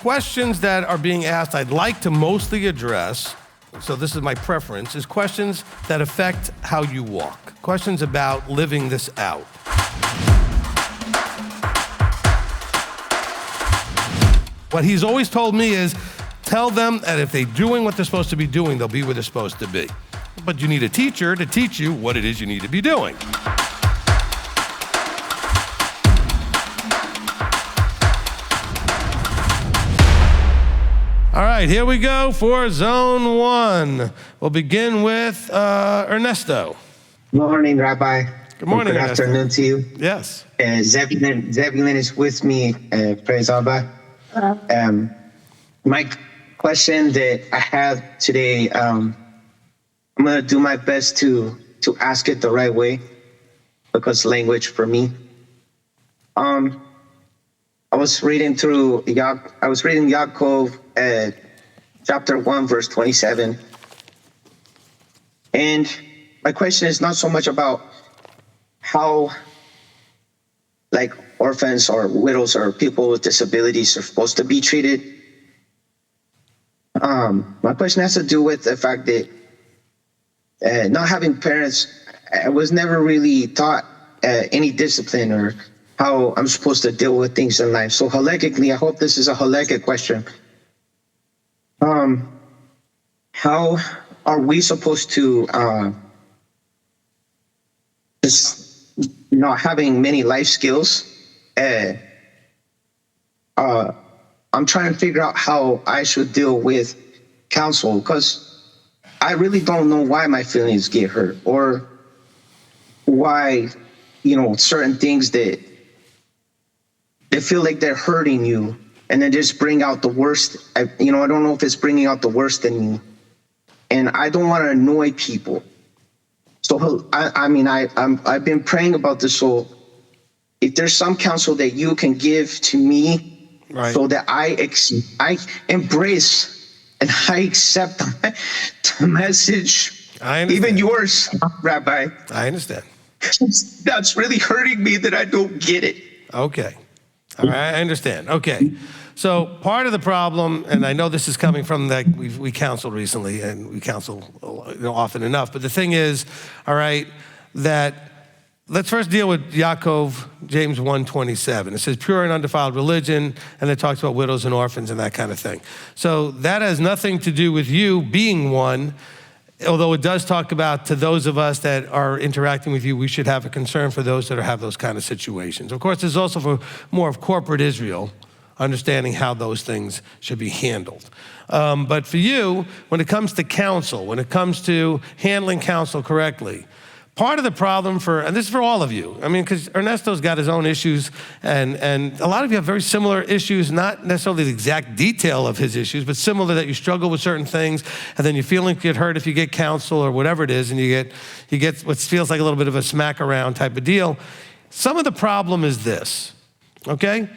questions that are being asked I'd like to mostly address, so this is my preference, is questions that affect how you walk. Questions about living this out. What he's always told me is, tell them that if they're doing what they're supposed to be doing, they'll be where they're supposed to be. But you need a teacher to teach you what it is you need to be doing. All right, here we go for zone one. We'll begin with Ernesto. Good morning, Rabbi. Good morning, Good Ernesto. afternoon to you. Yes. Zebulun is with me. Praise Abba. My question that I have today, I'm going to do my best to ask it the right way, because language for me. I was reading Yaakov, chapter 1, verse 27. And my question is not so much about how, like, orphans or widows or people with disabilities are supposed to be treated. My question has to do with the fact that not having parents, I was never really taught any discipline or how I'm supposed to deal with things in life. So halachically, I hope this is a halachic question. How are we supposed to, just not having many life skills? I'm trying to figure out how I should deal with counsel, because I really don't know why my feelings get hurt, or why, certain things that they feel like they're hurting you, and then just bring out the worst. I don't know if it's bringing out the worst in me, and I don't want to annoy people. So I've been praying about this. So if there's some counsel that you can give to me, right, so that I embrace and I accept the message, even yours, Rabbi. I understand. That's really hurting me that I don't get it. Okay. All right, I understand. Okay. So part of the problem, and I know this is coming from that we counseled recently, and we counsel often enough, but the thing is, all right, that let's first deal with Yaakov, James 1:27. It says pure and undefiled religion, and it talks about widows and orphans and that kind of thing. So that has nothing to do with you being one, although it does talk about, to those of us that are interacting with you, we should have a concern for those that have those kind of situations. Of course, there's also for more of corporate Israel, understanding how those things should be handled. But for you, when it comes to counsel, when it comes to handling counsel correctly, part of the problem and this is for all of you, because Ernesto's got his own issues, and a lot of you have very similar issues, not necessarily the exact detail of his issues, but similar, that you struggle with certain things, and then you feel like you get hurt if you get counsel or whatever it is, and you get what feels like a little bit of a smack around type of deal. Some of the problem is this, okay?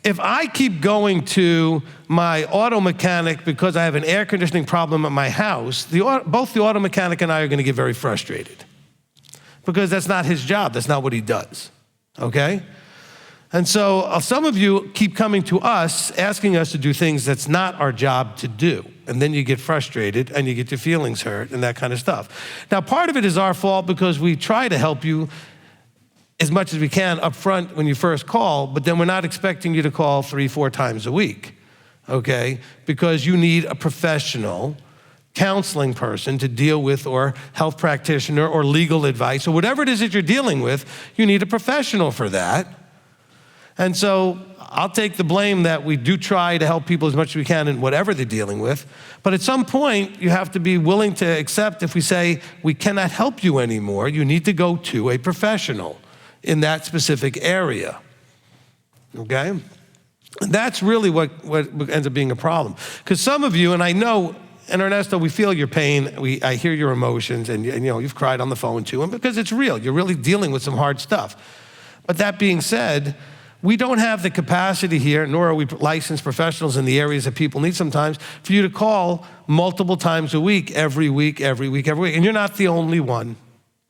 If I keep going to my auto mechanic because I have an air conditioning problem at my house, both the auto mechanic and I are going to get very frustrated, because that's not his job. That's not what he does, okay? And so some of you keep coming to us, asking us to do things that's not our job to do. And then you get frustrated and you get your feelings hurt and that kind of stuff. Now, part of it is our fault, because we try to help you as much as we can up front when you first call, but then we're not expecting you to call 3-4 times a week, okay? Because you need a professional counseling person to deal with, or health practitioner, or legal advice, or whatever it is that you're dealing with. You need a professional for that. And so I'll take the blame that we do try to help people as much as we can in whatever they're dealing with. But at some point, you have to be willing to accept, if we say we cannot help you anymore, you need to go to a professional in that specific area, okay? And that's really what ends up being a problem. Because some of you, and I know, and Ernesto, we feel your pain. I hear your emotions, and you've cried on the phone too, and because it's real. You're really dealing with some hard stuff. But that being said, we don't have the capacity here, nor are we licensed professionals in the areas that people need sometimes, for you to call multiple times a week, every week. And you're not the only one,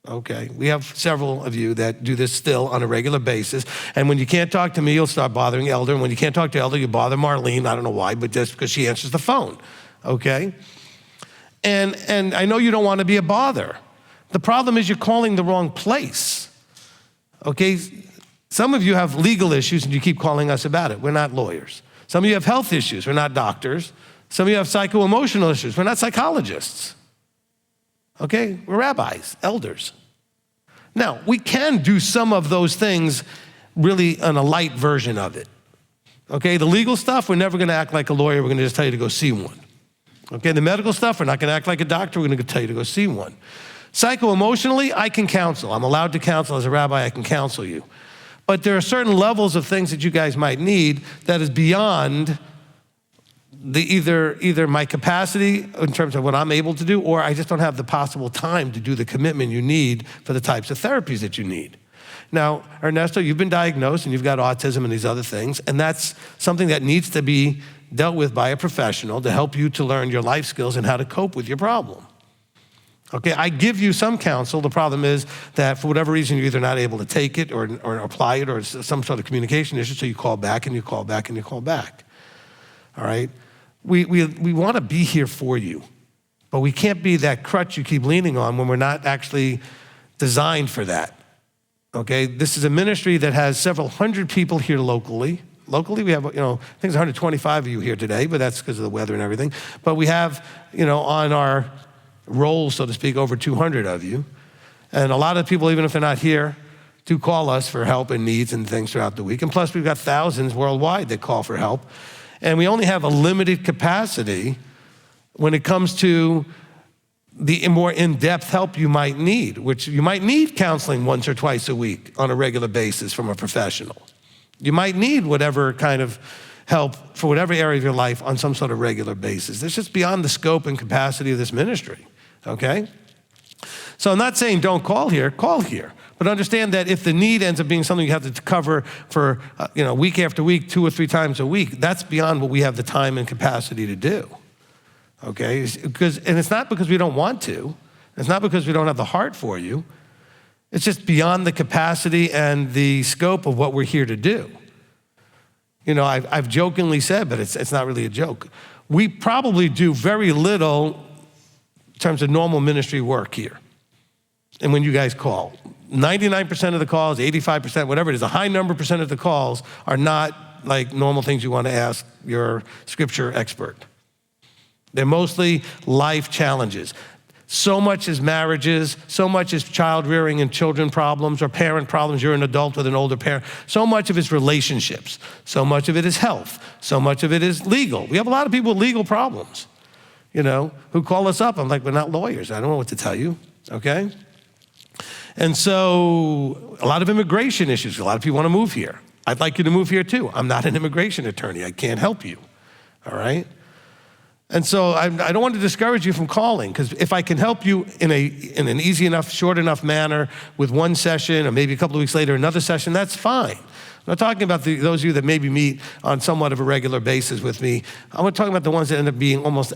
Okay, we have several of you that do this still on a regular basis. And when you can't talk to me, you'll start bothering Elder. And when you can't talk to Elder, you bother Marlene. I don't know why, but just because she answers the phone. Okay? And I know you don't want to be a bother. The problem is you're calling the wrong place. Okay? Some of you have legal issues and you keep calling us about it. We're not lawyers. Some of you have health issues. We're not doctors. Some of you have psycho-emotional issues. We're not psychologists. Okay? We're rabbis, elders. Now, we can do some of those things really on a light version of it. Okay? The legal stuff, we're never going to act like a lawyer. We're going to just tell you to go see one. Okay? The medical stuff, we're not going to act like a doctor. We're going to tell you to go see one. Psycho-emotionally, I can counsel. I'm allowed to counsel. As a rabbi, I can counsel you. But there are certain levels of things that you guys might need that is beyond either my capacity in terms of what I'm able to do, or I just don't have the possible time to do the commitment you need for the types of therapies that you need. Now, Ernesto, you've been diagnosed and you've got autism and these other things, and that's something that needs to be dealt with by a professional to help you to learn your life skills and how to cope with your problem. Okay, I give you some counsel. The problem is that for whatever reason, you're either not able to take it or apply it, or it's some sort of communication issue, so you call back and you call back and you call back. All right? We want to be here for you, but we can't be that crutch you keep leaning on when we're not actually designed for that. Okay, this is a ministry that has several hundred people here locally. Locally, we have, I think there's 125 of you here today, but that's because of the weather and everything. But we have, on our roll, so to speak, over 200 of you. And a lot of people, even if they're not here, do call us for help and needs and things throughout the week. And plus, we've got thousands worldwide that call for help. And we only have a limited capacity when it comes to the more in-depth help you might need, which you might need counseling once or twice a week on a regular basis from a professional. You might need whatever kind of help for whatever area of your life on some sort of regular basis. It's just beyond the scope and capacity of this ministry, okay? So I'm not saying don't call here, but understand that if the need ends up being something you have to cover for, week after week, 2 or 3 times a week, that's beyond what we have the time and capacity to do, okay? And it's not because we don't want to. It's not because we don't have the heart for you. It's just beyond the capacity and the scope of what we're here to do. I've jokingly said, but it's not really a joke. We probably do very little in terms of normal ministry work here. And when you guys call, 99% of the calls, 85%, whatever it is, a high number percent of the calls are not like normal things you want to ask your scripture expert. They're mostly life challenges. So much is marriages, so much is child rearing and children problems or parent problems. You're an adult with an older parent. So much of it's relationships. So much of it is health. So much of it is legal. We have a lot of people with legal problems, who call us up. I'm like, we're not lawyers. I don't know what to tell you, okay? And so a lot of immigration issues. A lot of people want to move here. I'd like you to move here too. I'm not an immigration attorney. I can't help you, all right? And so I don't want to discourage you from calling, because if I can help you in an easy enough, short enough manner with one session, or maybe a couple of weeks later, another session, that's fine. I'm not talking about those of you that maybe meet on somewhat of a regular basis with me. I'm talking about the ones that end up being almost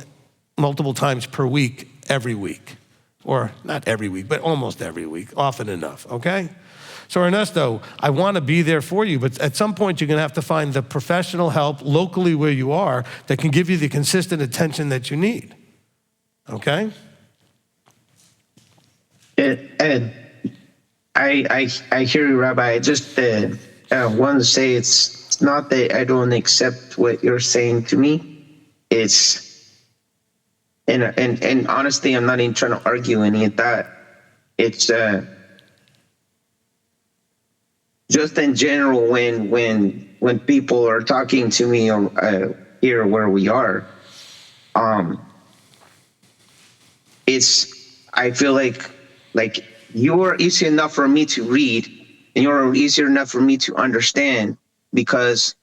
multiple times per week, every week. Or not every week, but almost every week, often enough, okay? So Ernesto, I want to be there for you, but at some point you're going to have to find the professional help locally where you are that can give you the consistent attention that you need, okay? And I hear you, Rabbi. I just want to say it's not that I don't accept what you're saying to me. And honestly, I'm not even trying to argue any of that. It's just in general, when people are talking to me here where we are, I feel like you're easy enough for me to read, and you're easier enough for me to understand, because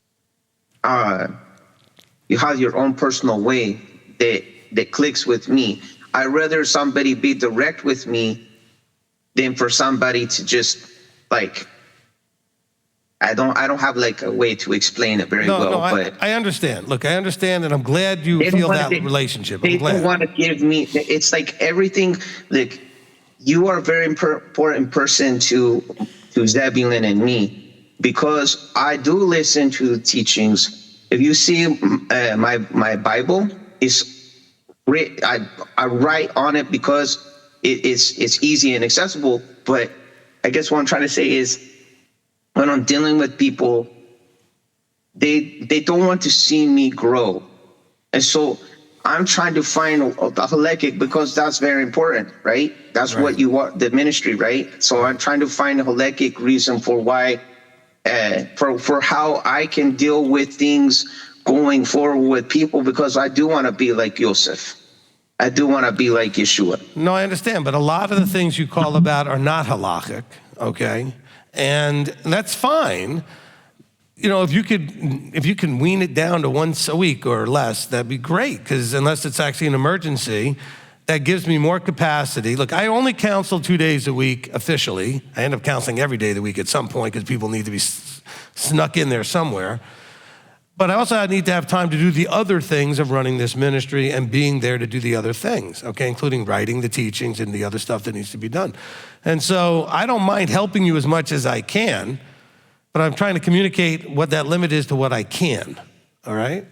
you have your own personal way that clicks with me. I'd rather somebody be direct with me than for somebody to just I don't have a way to explain it very well. But I understand. Look, I understand, and I'm glad you feel that relationship. They don't want to give me. It's like everything. you are a very important person to Zebulun and me, because I do listen to teachings. If you see my Bible is I write on it because it's easy and accessible. But I guess what I'm trying to say is, when I'm dealing with people, they don't want to see me grow, and so I'm trying to find a halakhic, because that's very important, right? That's Right. what you want, the ministry, right? So I'm trying to find a halakhic reason for why, for how I can deal with things going forward with people, because I do want to be like Joseph. I do want to be like Yeshua. No, I understand, but a lot of the things you call about are not halakhic, okay? And that's fine. You know, if you can wean it down to once a week or less, that'd be great, because unless it's actually an emergency, that gives me more capacity. Look, I only counsel 2 days a week officially. I end up counseling every day of the week at some point, because people need to be snuck in there somewhere. But I also need to have time to do the other things of running this ministry and being there to do the other things, okay, including writing the teachings and the other stuff that needs to be done. And so I don't mind helping you as much as I can, but I'm trying to communicate what that limit is to what I can, all right?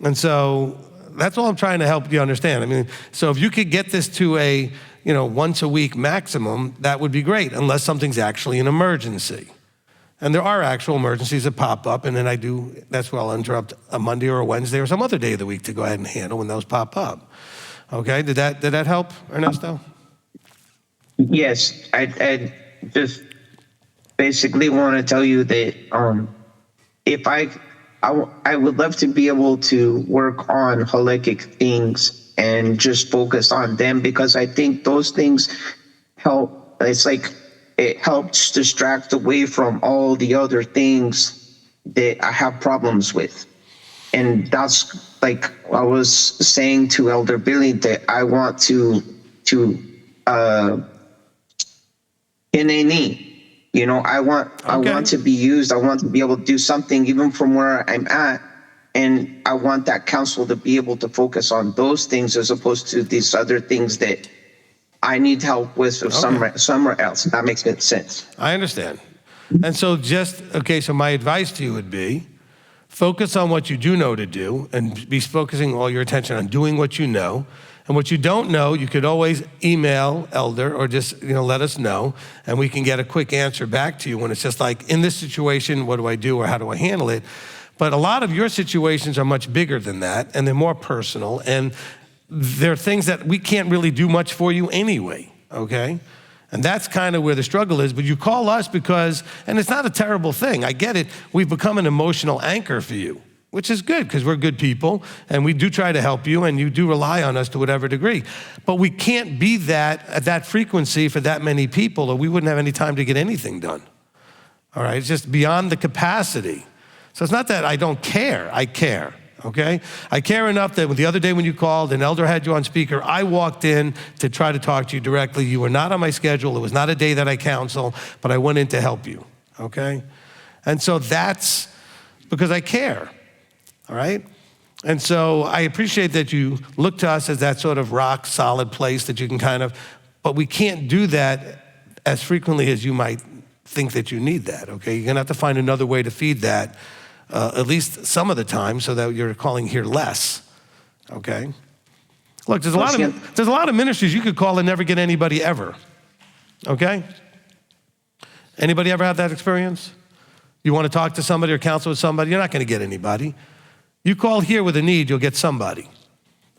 And so that's all I'm trying to help you understand. I mean, so if you could get this to a, once a week maximum, that would be great, unless something's actually an emergency. And there are actual emergencies that pop up, and then that's where I'll interrupt a Monday or a Wednesday or some other day of the week to go ahead and handle when those pop up. Okay, did that help, Ernesto? Yes, I just basically want to tell you that if I would love to be able to work on halakhic things and just focus on them, because I think those things help. It's like it helps distract away from all the other things that I have problems with. And that's like I was saying to Elder Billy, that I want to I want to be used. I want to be able to do something even from where I'm at. And I want that counsel to be able to focus on those things, as opposed to these other things that I need help with somewhere else. That makes sense. I understand. And so so my advice to you would be, focus on what you do know to do, and be focusing all your attention on doing what you know. And what you don't know, you could always email Elder, or just let us know, and we can get a quick answer back to you when it's just like, in this situation, what do I do, or how do I handle it? But a lot of your situations are much bigger than that, and they're more personal, and they're things that we can't really do much for you anyway, okay? And that's kind of where the struggle is. But you call us because, and it's not a terrible thing, I get it, we've become an emotional anchor for you, which is good, because we're good people, and we do try to help you, and you do rely on us to whatever degree. But we can't be that at that frequency for that many people, or we wouldn't have any time to get anything done. All right, it's just beyond the capacity. So it's not that I don't care, I care. Okay? I care enough that the other day when you called and Elder had you on speaker, I walked in to try to talk to you directly. You were not on my schedule. It was not a day that I counsel, but I went in to help you. Okay? And so that's because I care. All right? And so I appreciate that you look to us as that sort of rock solid place that you can but we can't do that as frequently as you might think that you need that. Okay? You're going to have to find another way to feed that. At least some of the time, so that you're calling here less, okay? Look, there's a lot of ministries you could call and never get anybody ever, okay? Anybody ever have that experience? You want to talk to somebody or counsel with somebody, you're not going to get anybody. You call here with a need, you'll get somebody.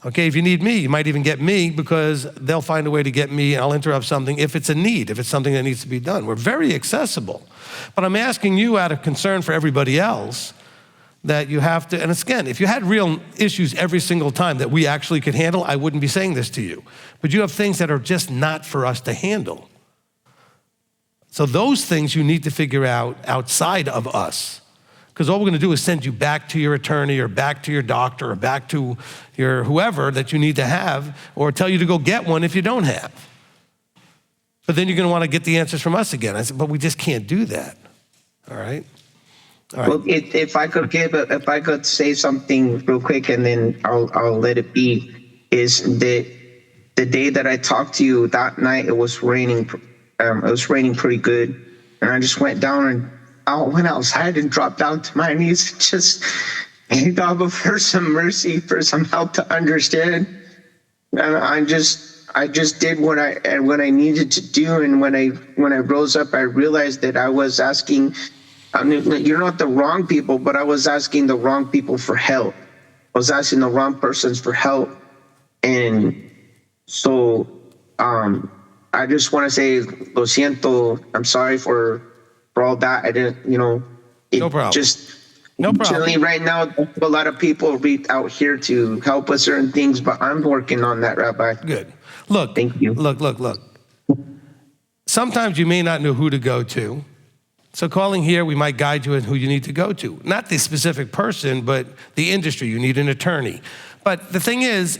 Okay, if you need me, you might even get me, because they'll find a way to get me, and I'll interrupt something if it's a need, if it's something that needs to be done. We're very accessible. But I'm asking you, out of concern for everybody else, that you have to, and again, if you had real issues every single time that we actually could handle, I wouldn't be saying this to you. But you have things that are just not for us to handle. So those things you need to figure out outside of us. Because all we're going to do is send you back to your attorney, or back to your doctor, or back to your whoever that you need to have, or tell you to go get one if you don't have. But then you're going to want to get the answers from us again. I said, but we just can't do that. All right? All right. Well, if I could say something real quick, and then I'll let it be, is that the day that I talked to you, that night it was raining. It was raining pretty good, and I just went down and I went outside and dropped down to my knees, and just begged Abba for some mercy, for some help to understand. And I just did what I needed to do. And when I rose up, I realized that I was asking, you're not the wrong people, but I was asking the wrong people for help. I was asking the wrong persons for help. And so I just want to say, lo siento, I'm sorry for all that. I didn't, No problem. No problem. Generally right now, a lot of people reach out here to help with certain things, but I'm working on that, Rabbi. Good. Look. Thank you. Look. Sometimes you may not know who to go to. So calling here, we might guide you in who you need to go to. Not the specific person, but the industry. You need an attorney. But the thing is,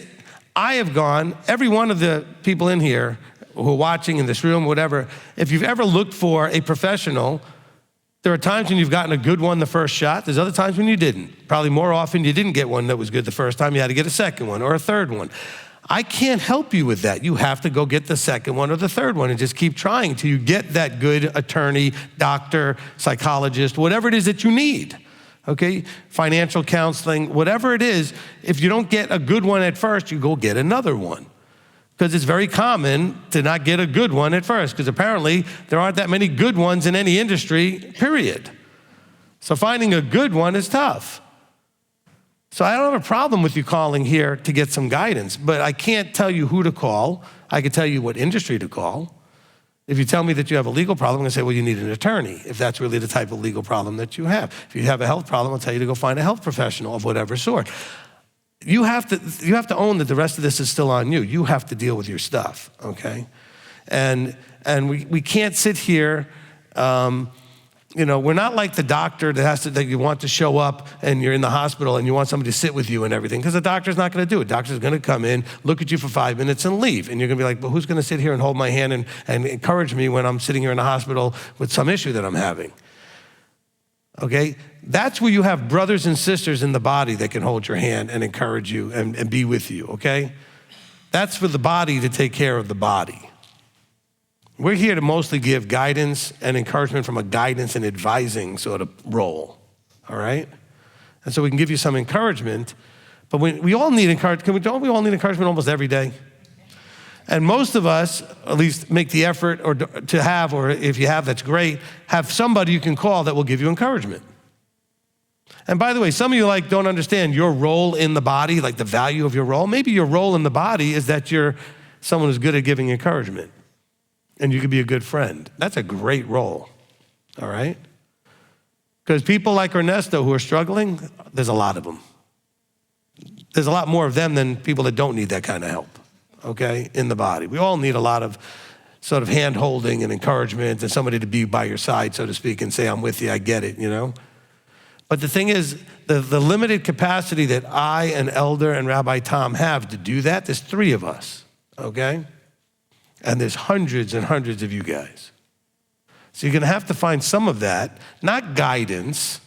I have gone, every one of the people in here who are watching in this room, whatever, if you've ever looked for a professional, there are times when you've gotten a good one the first shot. There's other times when you didn't. Probably more often you didn't get one that was good the first time. You had to get a second one or a third one. I can't help you with that. You have to go get the second one or the third one and just keep trying till you get that good attorney, doctor, psychologist, whatever it is that you need, okay? Financial counseling, whatever it is. If you don't get a good one at first, you go get another one. Because it's very common to not get a good one at first, because apparently there aren't that many good ones in any industry, period. So finding a good one is tough. So I don't have a problem with you calling here to get some guidance, but I can't tell you who to call. I can tell you what industry to call. If you tell me that you have a legal problem, I'm gonna say, well, you need an attorney, if that's really the type of legal problem that you have. If you have a health problem, I'll tell you to go find a health professional of whatever sort. You have to own that the rest of this is still on you. You have to deal with your stuff, okay? And we can't sit here, we're not like the doctor that you want to show up and you're in the hospital and you want somebody to sit with you and everything, because the doctor's not gonna do it. The doctor's gonna come in, look at you for 5 minutes and leave. And you're gonna be like, well, who's gonna sit here and hold my hand and encourage me when I'm sitting here in the hospital with some issue that I'm having? Okay, that's where you have brothers and sisters in the body that can hold your hand and encourage you and be with you, okay? That's for the body to take care of the body. We're here to mostly give guidance and encouragement from a guidance and advising sort of role, all right? And so we can give you some encouragement, but we all need encouragement. Don't we all need encouragement almost every day? And most of us, at least make the effort or if you have, that's great, have somebody you can call that will give you encouragement. And by the way, some of you don't understand your role in the body, like the value of your role. Maybe your role in the body is that you're someone who's good at giving encouragement and you can be a good friend. That's a great role, all right? Because people like Ernesto who are struggling, there's a lot of them. There's a lot more of them than people that don't need that kind of help. Okay, in the body. We all need a lot of sort of hand-holding and encouragement and somebody to be by your side, so to speak, and say, I'm with you, I get it, But the thing is, the limited capacity that I and Elder and Rabbi Tom have to do that, there's 3 of us, okay? And there's hundreds and hundreds of you guys. So you're gonna have to find some of that, not guidance,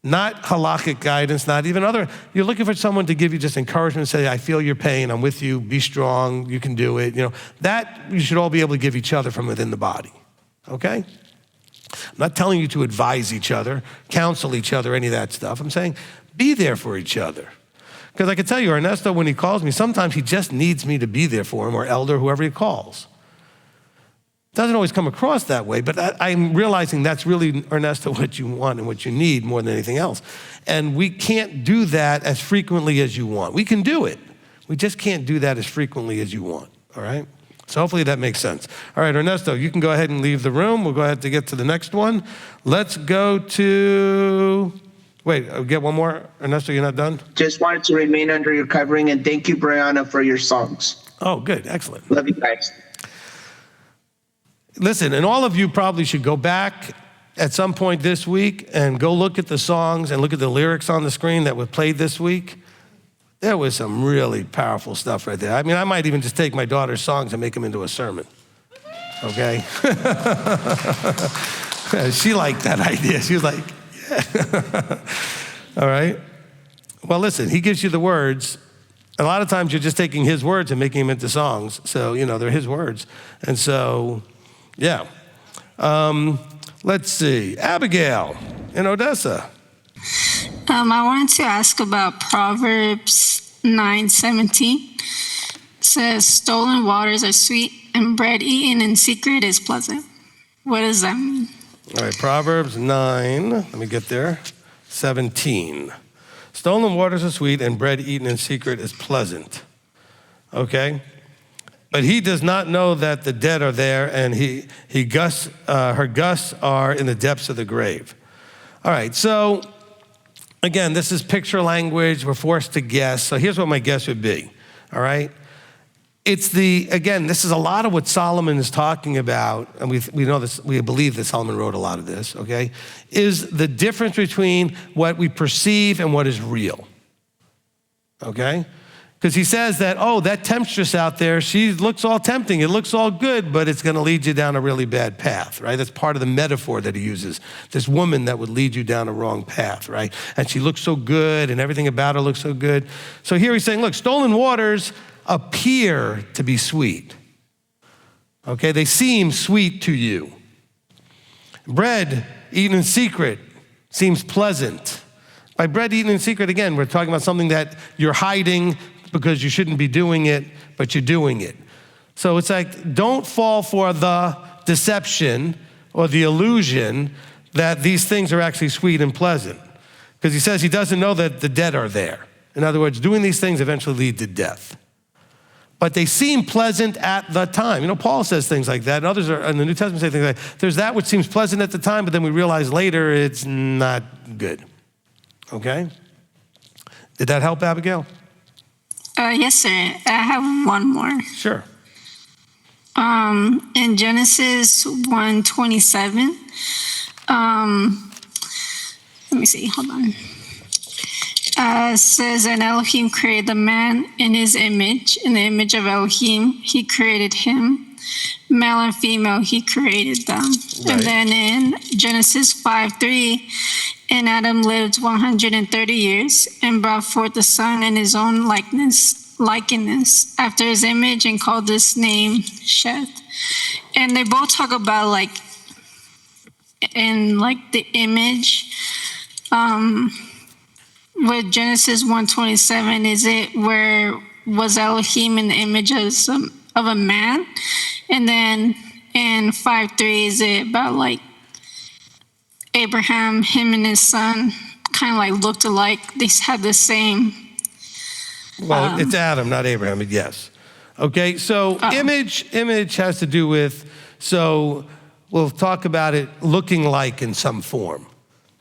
not halakhic guidance, not even other. You're looking for someone to give you just encouragement, say, I feel your pain, I'm with you, be strong, you can do it. That you should all be able to give each other from within the body, okay? I'm not telling you to advise each other, counsel each other, any of that stuff. I'm saying be there for each other. Because I can tell you, Ernesto, when he calls me, sometimes he just needs me to be there for him, or Elder, whoever he calls. Doesn't always come across that way, but I'm realizing that's really, Ernesto, what you want and what you need more than anything else. And we can't do that as frequently as you want. We can do it. We just can't do that as frequently as you want, all right? So hopefully that makes sense. All right, Ernesto, you can go ahead and leave the room. We'll go ahead to get to the next one. Let's go to, get one more. Ernesto, you're not done? Just wanted to remain under your covering, and thank you, Brianna, for your songs. Oh, good, excellent. Love you guys. Listen, and all of you probably should go back at some point this week and go look at the songs and look at the lyrics on the screen that were played this week. There was some really powerful stuff right there. I mean, I might even just take my daughter's songs and make them into a sermon, okay? She liked that idea. She was like, yeah. All right? Well, listen, he gives you the words, a lot of times you're just taking his words and making them into songs. So, they're his words. And so, yeah. Let's see. Abigail in Odessa. I wanted to ask about Proverbs 9:17. It says, stolen waters are sweet and bread eaten in secret is pleasant. What does that mean? All right, Proverbs 9, let me get there, 17. Stolen waters are sweet and bread eaten in secret is pleasant. Okay? But he does not know that the dead are there, and her gusts are in the depths of the grave. All right, so again, this is picture language. We're forced to guess. So here's what my guess would be. All right? This is a lot of what Solomon is talking about, and we know this, we believe that Solomon wrote a lot of this, okay, is the difference between what we perceive and what is real, okay? Because he says that, that temptress out there, she looks all tempting, it looks all good, but it's gonna lead you down a really bad path, right? That's part of the metaphor that he uses. This woman that would lead you down a wrong path, right? And she looks so good, and everything about her looks so good. So here he's saying, look, stolen waters appear to be sweet. Okay, they seem sweet to you. Bread eaten in secret seems pleasant. By bread eaten in secret, again, we're talking about something that you're hiding because you shouldn't be doing it, but you're doing it. So it's like, don't fall for the deception or the illusion that these things are actually sweet and pleasant. Because he says he doesn't know that the dead are there. In other words, doing these things eventually lead to death. But they seem pleasant at the time. Paul says things like that, and others in the New Testament say things like that. There's that which seems pleasant at the time, but then we realize later it's not good. Okay? Did that help, Abigail? Yes, sir. I have one more. Sure. In Genesis 1:27, let me see, hold on. Says, and Elohim created the man in his image. In the image of Elohim, he created him. Male and female, he created them. Right. And then in Genesis 5:3, and Adam lived 130 years and brought forth a son in his own likeness, after his image, and called his name Sheth. And they both talk about in the image, with Genesis 1:27, is it where was Elohim in the image of a man? And then in 5:3, is it about Abraham, him and his son kind of looked alike? They had the same. Well, it's Adam, not Abraham, but yes. Okay, so image has to do with, so we'll talk about it looking like in some form.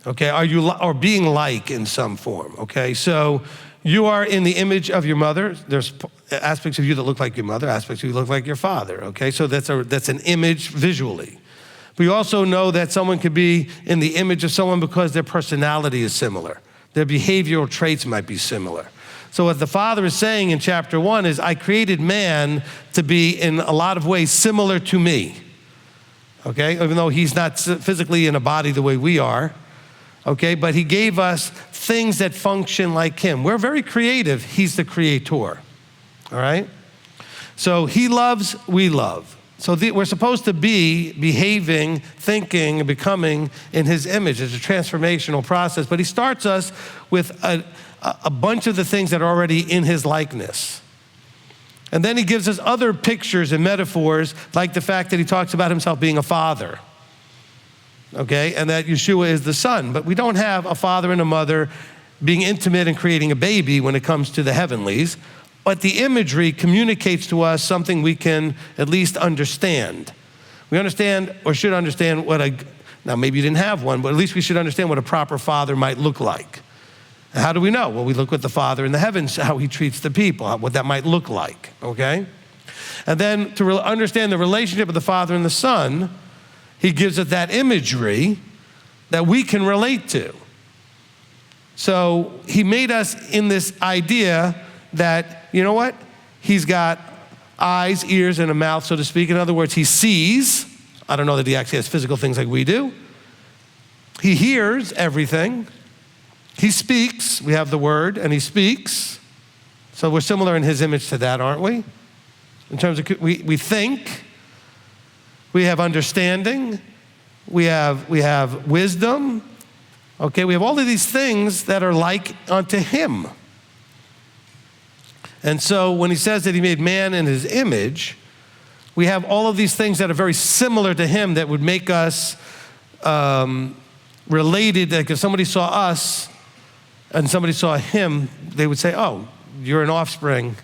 Okay, or being like in some form, okay? So you are in the image of your mother. There's aspects of you that look like your mother, aspects of you that look like your father, okay? So that's an image visually. We also know that someone could be in the image of someone because their personality is similar. Their behavioral traits might be similar. So what the Father is saying in chapter 1 is, I created man to be in a lot of ways similar to me, okay? Even though he's not physically in a body the way we are, okay, but he gave us things that function like him. We're very creative. He's the creator, all right? So he loves, we love. So we're supposed to be behaving, thinking, and becoming in his image. It's a transformational process, but he starts us with a bunch of the things that are already in his likeness. And then he gives us other pictures and metaphors, like the fact that he talks about himself being a father. Okay, and that Yeshua is the son. But we don't have a father and a mother being intimate and creating a baby when it comes to the heavenlies. But the imagery communicates to us something we can at least understand. We understand, or should understand, now maybe you didn't have one, but at least we should understand what a proper father might look like. And how do we know? Well, we look at the Father in the heavens, how he treats the people, what that might look like, okay? And then to understand the relationship of the Father and the Son, he gives us that imagery that we can relate to. So he made us in this idea that, you know what? He's got eyes, ears, and a mouth, so to speak. In other words, he sees. I don't know that he actually has physical things like we do. He hears everything. He speaks. We have the word, and he speaks. So we're similar in his image to that, aren't we? In terms of, we think, we have understanding, we have wisdom, okay? We have all of these things that are like unto him. And so when he says that he made man in his image, we have all of these things that are very similar to him that would make us related. Like if somebody saw us and somebody saw him, they would say, oh, you're an offspring,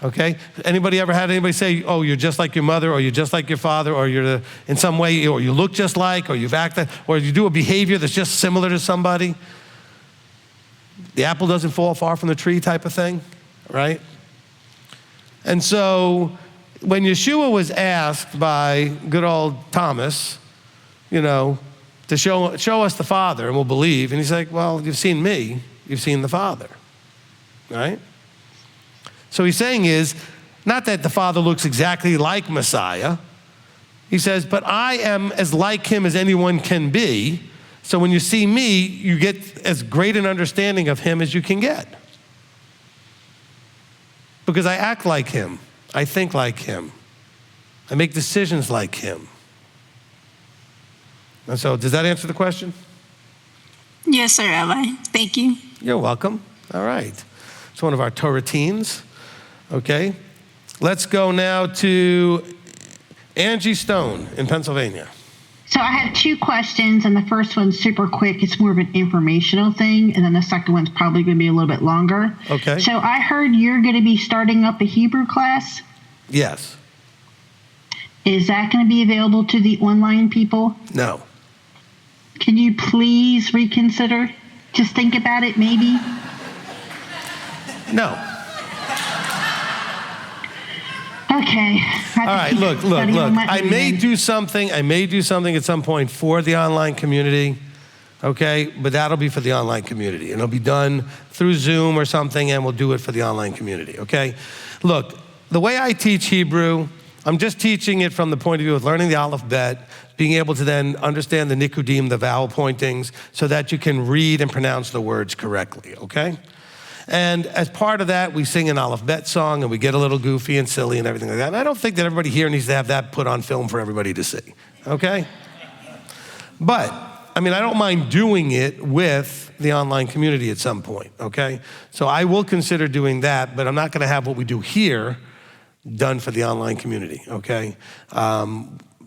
okay? Anybody ever had anybody say, oh, you're just like your mother, or you're just like your father, or you're in some way, or you look just like, or you've acted, or you do a behavior that's just similar to somebody? The apple doesn't fall far from the tree type of thing, right? And so when Yeshua was asked by good old Thomas, to show us the Father and we'll believe, and he's like, well, you've seen me, you've seen the Father, right? So he's saying is, not that the Father looks exactly like Messiah. He says, but I am as like him as anyone can be. So when you see me, you get as great an understanding of him as you can get. Because I act like him. I think like him. I make decisions like him. And so, does that answer the question? Yes, sir, Rabbi. Thank you. You're welcome. All right. It's one of our Torah teens. Okay. Let's go now to Angie Stone in Pennsylvania. So I have two questions, and the first one's super quick. It's more of an informational thing, and then the second one's probably going to be a little bit longer. Okay. So I heard you're going to be starting up a Hebrew class. Yes. Is that going to be available to the online people? No. Can you please reconsider? Just think about it, maybe? No. Okay. All right, look. I may do something at some point for the online community, okay? But that'll be for the online community. And it'll be done through Zoom or something, and we'll do it for the online community, okay? Look, the way I teach Hebrew, I'm just teaching it from the point of view of learning the Aleph Bet, being able to then understand the nikudim, the vowel pointings, so that you can read and pronounce the words correctly, okay? And as part of that, we sing an Aleph Bet song, and we get a little goofy and silly and everything like that. And I don't think that everybody here needs to have that put on film for everybody to see, okay? But, I don't mind doing it with the online community at some point, okay? So I will consider doing that, but I'm not gonna have what we do here done for the online community, okay?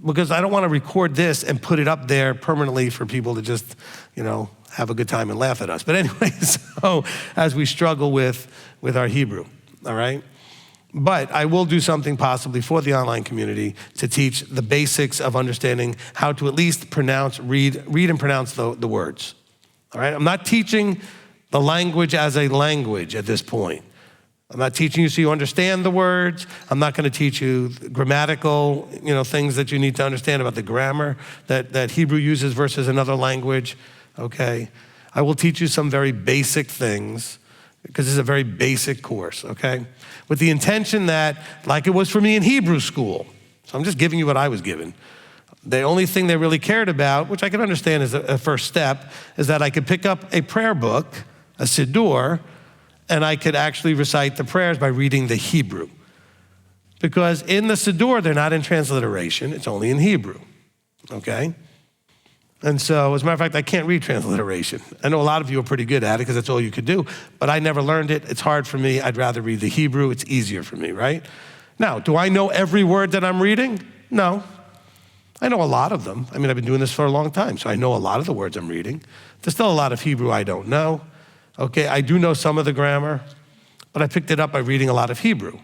Because I don't wanna record this and put it up there permanently for people to just, have a good time and laugh at us. But anyway, so as we struggle with our Hebrew, all right? But I will do something possibly for the online community to teach the basics of understanding how to at least read and pronounce the words, all right? I'm not teaching the language as a language at this point. I'm not teaching you so you understand the words. I'm not gonna teach you grammatical, things that you need to understand about the grammar that Hebrew uses versus another language. Okay, I will teach you some very basic things because this is a very basic course, okay? With the intention that, like it was for me in Hebrew school, so I'm just giving you what I was given. The only thing they really cared about, which I can understand is a first step, is that I could pick up a prayer book, a siddur, and I could actually recite the prayers by reading the Hebrew. Because in the siddur, they're not in transliteration, it's only in Hebrew, okay? And so, as a matter of fact, I can't read transliteration. I know a lot of you are pretty good at it because that's all you could do, but I never learned it. It's hard for me. I'd rather read the Hebrew. It's easier for me, right? Now, do I know every word that I'm reading? No. I know a lot of them. I've been doing this for a long time, so I know a lot of the words I'm reading. There's still a lot of Hebrew I don't know. Okay, I do know some of the grammar, but I picked it up by reading a lot of Hebrew.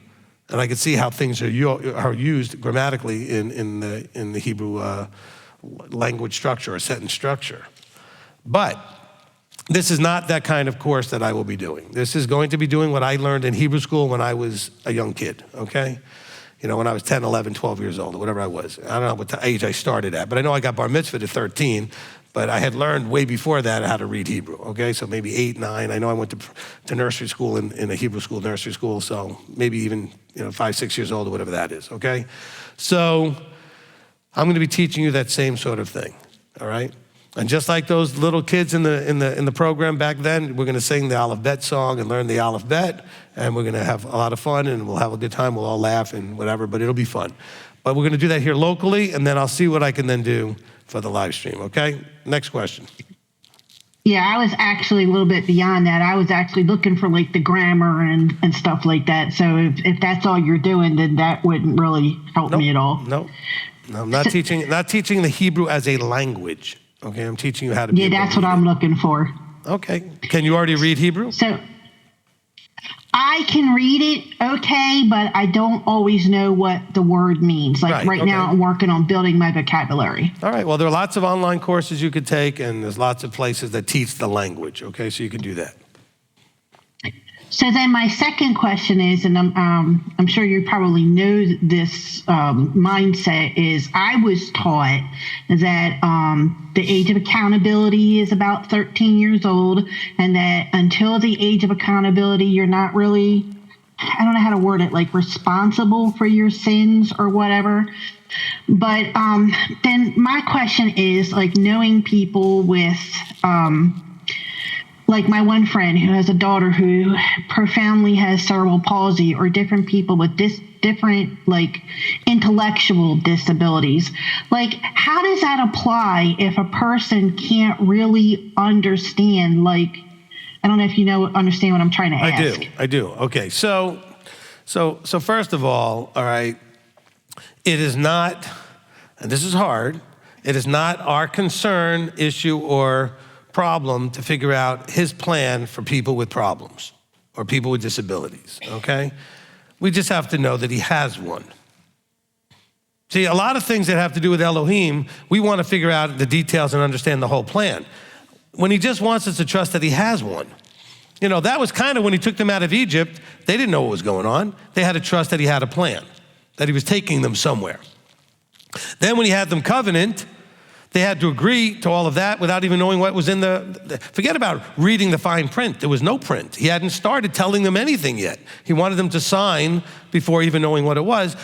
And I could see how things are used grammatically in the Hebrew language structure or sentence structure. But this is not that kind of course that I will be doing. This is going to be doing what I learned in Hebrew school when I was a young kid, okay? When I was 10, 11, 12 years old, or whatever I was. I don't know what age I started at, but I know I got bar mitzvah at 13, but I had learned way before that how to read Hebrew, okay? So maybe 8, 9. I know I went to nursery school in a Hebrew school, nursery school, so maybe even 5, 6 years old or whatever that is, okay? So I'm gonna be teaching you that same sort of thing, all right? And just like those little kids in the program back then, we're going to sing the Aleph Bet song and learn the Aleph Bet, and we're going to have a lot of fun, and we'll have a good time. We'll all laugh and whatever, but it'll be fun. But we're going to do that here locally, and then I'll see what I can then do for the live stream, okay? Next question. Yeah, I was actually a little bit beyond that. I was actually looking for like the grammar and stuff like that. So if that's all you're doing, then that wouldn't really help me at all. No, I'm not teaching the Hebrew as a language. Okay, I'm teaching you how to be. Yeah, that's what I'm looking for. Okay. Can you already read Hebrew? So I can read it okay, but I don't always know what the word means. Like right now I'm working on building my vocabulary. All right, well, there are lots of online courses you could take, and there's lots of places that teach the language, okay? So you can do that. So then my second question is, and I'm sure you probably know this mindset is, I was taught that the age of accountability is about 13 years old, and that until the age of accountability, you're not really, I don't know how to word it, like responsible for your sins or whatever. But then my question is, like, knowing people with like my one friend who has a daughter who profoundly has cerebral palsy, or different people with different like intellectual disabilities. Like, how does that apply if a person can't really understand? Like, I don't know if you understand what I'm trying to ask. I do. Okay, so first of all right, it is not, and this is hard, it is not our concern, issue, or problem to figure out his plan for people with problems or people with disabilities, okay? We just have to know that he has one. See, a lot of things that have to do with Elohim, we want to figure out the details and understand the whole plan. When he just wants us to trust that he has one. That was kind of when he took them out of Egypt, they didn't know what was going on. They had to trust that he had a plan, that he was taking them somewhere. Then when he had them covenant, they had to agree to all of that without even knowing what was in forget about reading the fine print. There was no print. He hadn't started telling them anything yet. He wanted them to sign before even knowing what it was,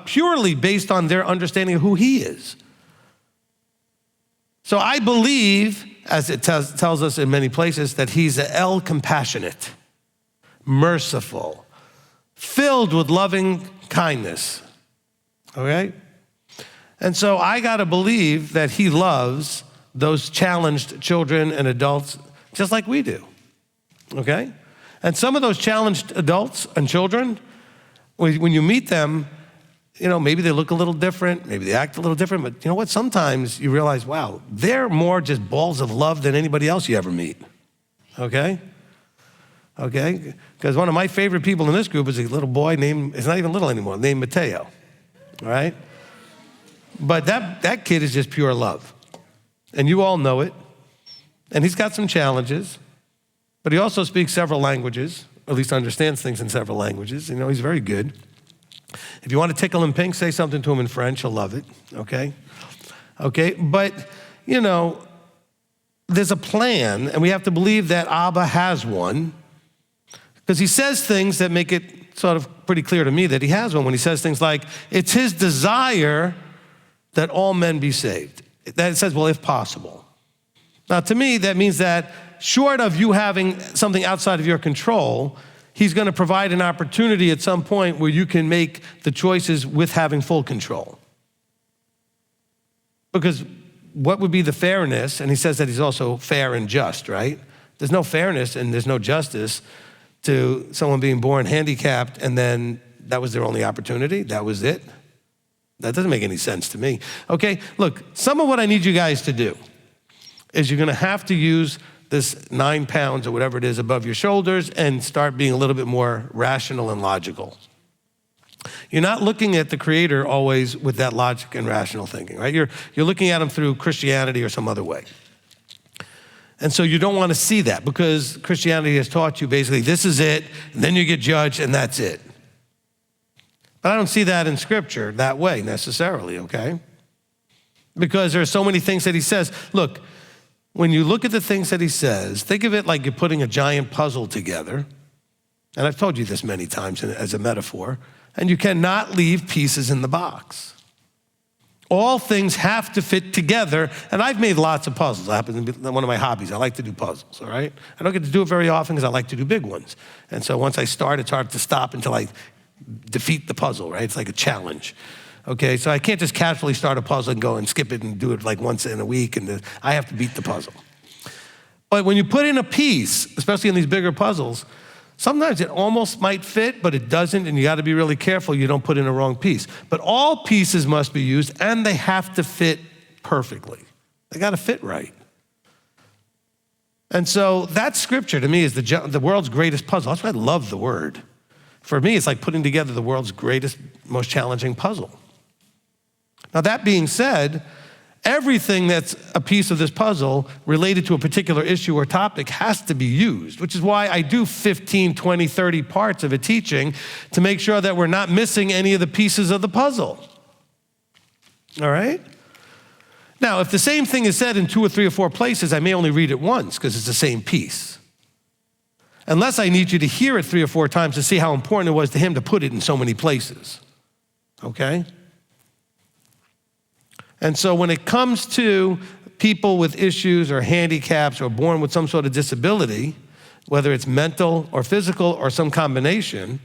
purely based on their understanding of who he is. So I believe, as it tells us in many places, that he's El compassionate, merciful, filled with loving kindness, okay? And so I got to believe that he loves those challenged children and adults just like we do, okay? And some of those challenged adults and children, when you meet them, maybe they look a little different, maybe they act a little different, but you know what? Sometimes you realize, wow, they're more just balls of love than anybody else you ever meet, okay? Okay? Because one of my favorite people in this group is a little boy named, it's not even little anymore, named Mateo, all right? But that kid is just pure love. And you all know it. And he's got some challenges, but he also speaks several languages, or at least understands things in several languages. He's very good. If you want to tickle him pink, say something to him in French, he'll love it, okay? Okay, but, there's a plan, and we have to believe that Abba has one, because he says things that make it sort of pretty clear to me that he has one when he says things like, it's his desire that all men be saved. That it says, well, if possible. Now, to me, that means that short of you having something outside of your control, he's going to provide an opportunity at some point where you can make the choices with having full control. Because what would be the fairness? And he says that he's also fair and just, right? There's no fairness and there's no justice to someone being born handicapped and then that was their only opportunity. That was it. That doesn't make any sense to me. Okay, look, some of what I need you guys to do is you're gonna have to use this 9 pounds or whatever it is above your shoulders and start being a little bit more rational and logical. You're not looking at the Creator always with that logic and rational thinking, right? You're looking at him through Christianity or some other way. And so you don't want to see that because Christianity has taught you basically this is it, and then you get judged and that's it. But I don't see that in Scripture that way necessarily, okay? Because there are so many things that he says. Look, when you look at the things that he says, think of it like you're putting a giant puzzle together. And I've told you this many times as a metaphor. And you cannot leave pieces in the box. All things have to fit together, and I've made lots of puzzles. That happens to be one of my hobbies. I like to do puzzles, all right? I don't get to do it very often because I like to do big ones. And so once I start, it's hard to stop until I defeat the puzzle, right? It's like a challenge, okay? So I can't just casually start a puzzle and go and skip it and do it like once in a week, and I have to beat the puzzle. But when you put in a piece, especially in these bigger puzzles, sometimes it almost might fit, but it doesn't, and you gotta be really careful you don't put in a wrong piece. But all pieces must be used, and they have to fit perfectly. They gotta fit right. And so that scripture to me is the world's greatest puzzle. That's why I love the word. For me, it's like putting together the world's greatest, most challenging puzzle. Now that being said, everything that's a piece of this puzzle related to a particular issue or topic has to be used, which is why I do 15, 20, 30 parts of a teaching to make sure that we're not missing any of the pieces of the puzzle. All right? Now, if the same thing is said in 2 or 3 or 4 places, I may only read it once because it's the same piece. Unless I need you to hear it 3 or 4 times to see how important it was to him to put it in so many places. Okay? And so when it comes to people with issues or handicaps or born with some sort of disability, whether it's mental or physical or some combination,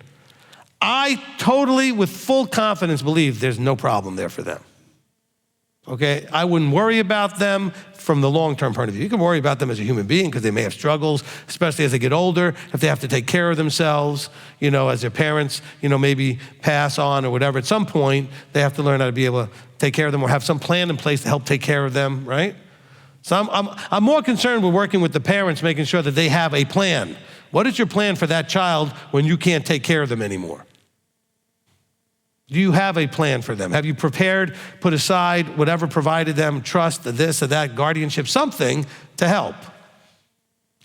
I totally, with full confidence, believe there's no problem there for them. Okay? I wouldn't worry about them from the long-term point of view. You can worry about them as a human being because they may have struggles, especially as they get older, if they have to take care of themselves, as their parents, maybe pass on or whatever. At some point, they have to learn how to be able to take care of them or have some plan in place to help take care of them, right? So I'm more concerned with working with the parents, making sure that they have a plan. What is your plan for that child when you can't take care of them anymore? Do you have a plan for them? Have you prepared, put aside whatever provided them, trust, this or that, guardianship, something to help?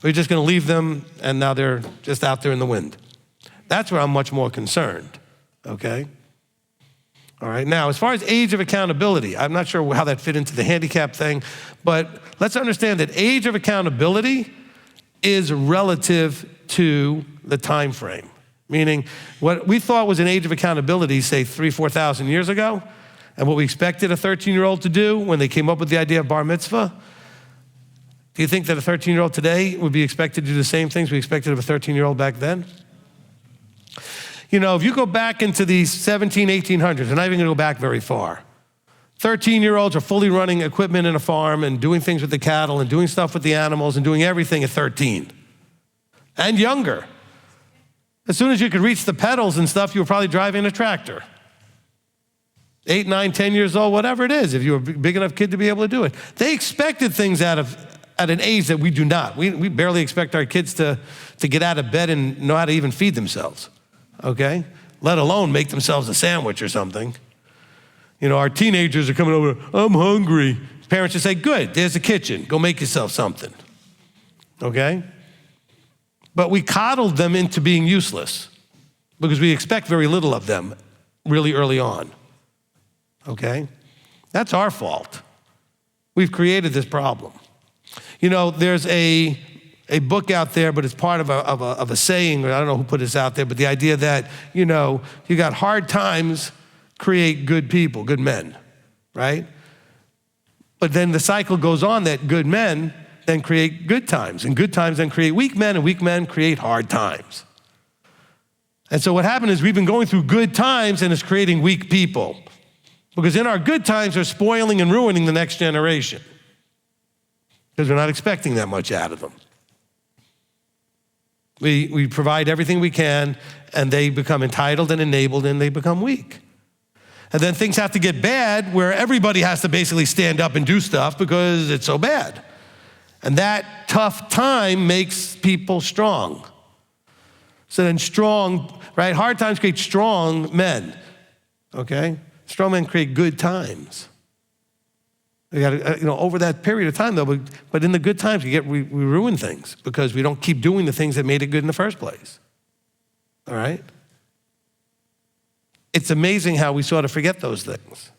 Or you're just gonna leave them and now they're just out there in the wind? That's where I'm much more concerned, okay? All right, now, as far as age of accountability, I'm not sure how that fit into the handicap thing, but let's understand that age of accountability is relative to the time frame. Meaning, what we thought was an age of accountability, say 3,000, 4,000 years ago, and what we expected a 13-year-old to do when they came up with the idea of bar mitzvah, do you think that a 13-year-old today would be expected to do the same things we expected of a 13-year-old back then? If you go back into the 1800s, and I'm not even gonna go back very far, 13-year-olds are fully running equipment in a farm and doing things with the cattle and doing stuff with the animals and doing everything at 13 and younger. As soon as you could reach the pedals and stuff, you were probably driving a tractor. 8, 9, 10 years old, whatever it is, if you were a big enough kid to be able to do it. They expected things at an age that we do not. We barely expect our kids to get out of bed and know how to even feed themselves, okay? Let alone make themselves a sandwich or something. Our teenagers are coming over, I'm hungry. Parents just say, good, there's the kitchen. Go make yourself something, okay? But we coddled them into being useless because we expect very little of them really early on, okay? That's our fault. We've created this problem. There's a book out there, but it's part of a saying, I don't know who put this out there, but the idea that, you got hard times create good people, good men, right? But then the cycle goes on that good men then create good times, and good times then create weak men, and weak men create hard times. And so what happened is we've been going through good times and it's creating weak people. Because in our good times, they're spoiling and ruining the next generation. Because we're not expecting that much out of them. We provide everything we can, and they become entitled and enabled, and they become weak. And then things have to get bad where everybody has to basically stand up and do stuff because it's so bad. And that tough time makes people strong. So then strong, right? Hard times create strong men, okay? Strong men create good times. We got to, over that period of time though, but in the good times we ruin things because we don't keep doing the things that made it good in the first place, all right? It's amazing how we sort of forget those things.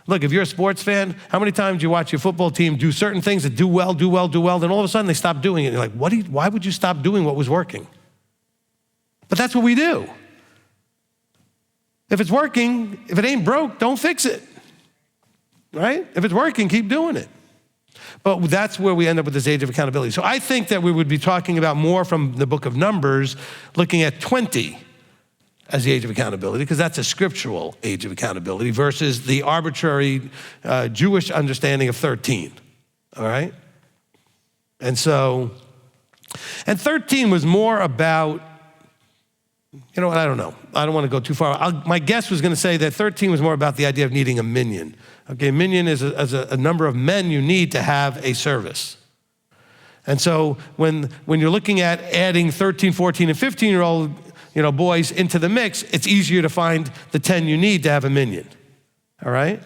Look, if you're a sports fan, how many times do you watch your football team do certain things that do well, then all of a sudden they stop doing it. You're like, why would you stop doing what was working? But that's what we do. If it's working, if it ain't broke, don't fix it. right? If it's working, keep doing it. But that's where we end up with this age of accountability. So I think that we would be talking about more from the book of Numbers, looking at 20 as the age of accountability, because that's a scriptural age of accountability versus the arbitrary Jewish understanding of 13, all right? And 13 was more about, you know what, I don't know. I don't want to go too far. My guess was going to say that 13 was more about the idea of needing a minyan. Okay, minyan is a number of men you need to have a service. And so when you're looking at adding 13, 14, and 15-year-old boys into the mix, it's easier to find the 10 you need to have a minyan, all right?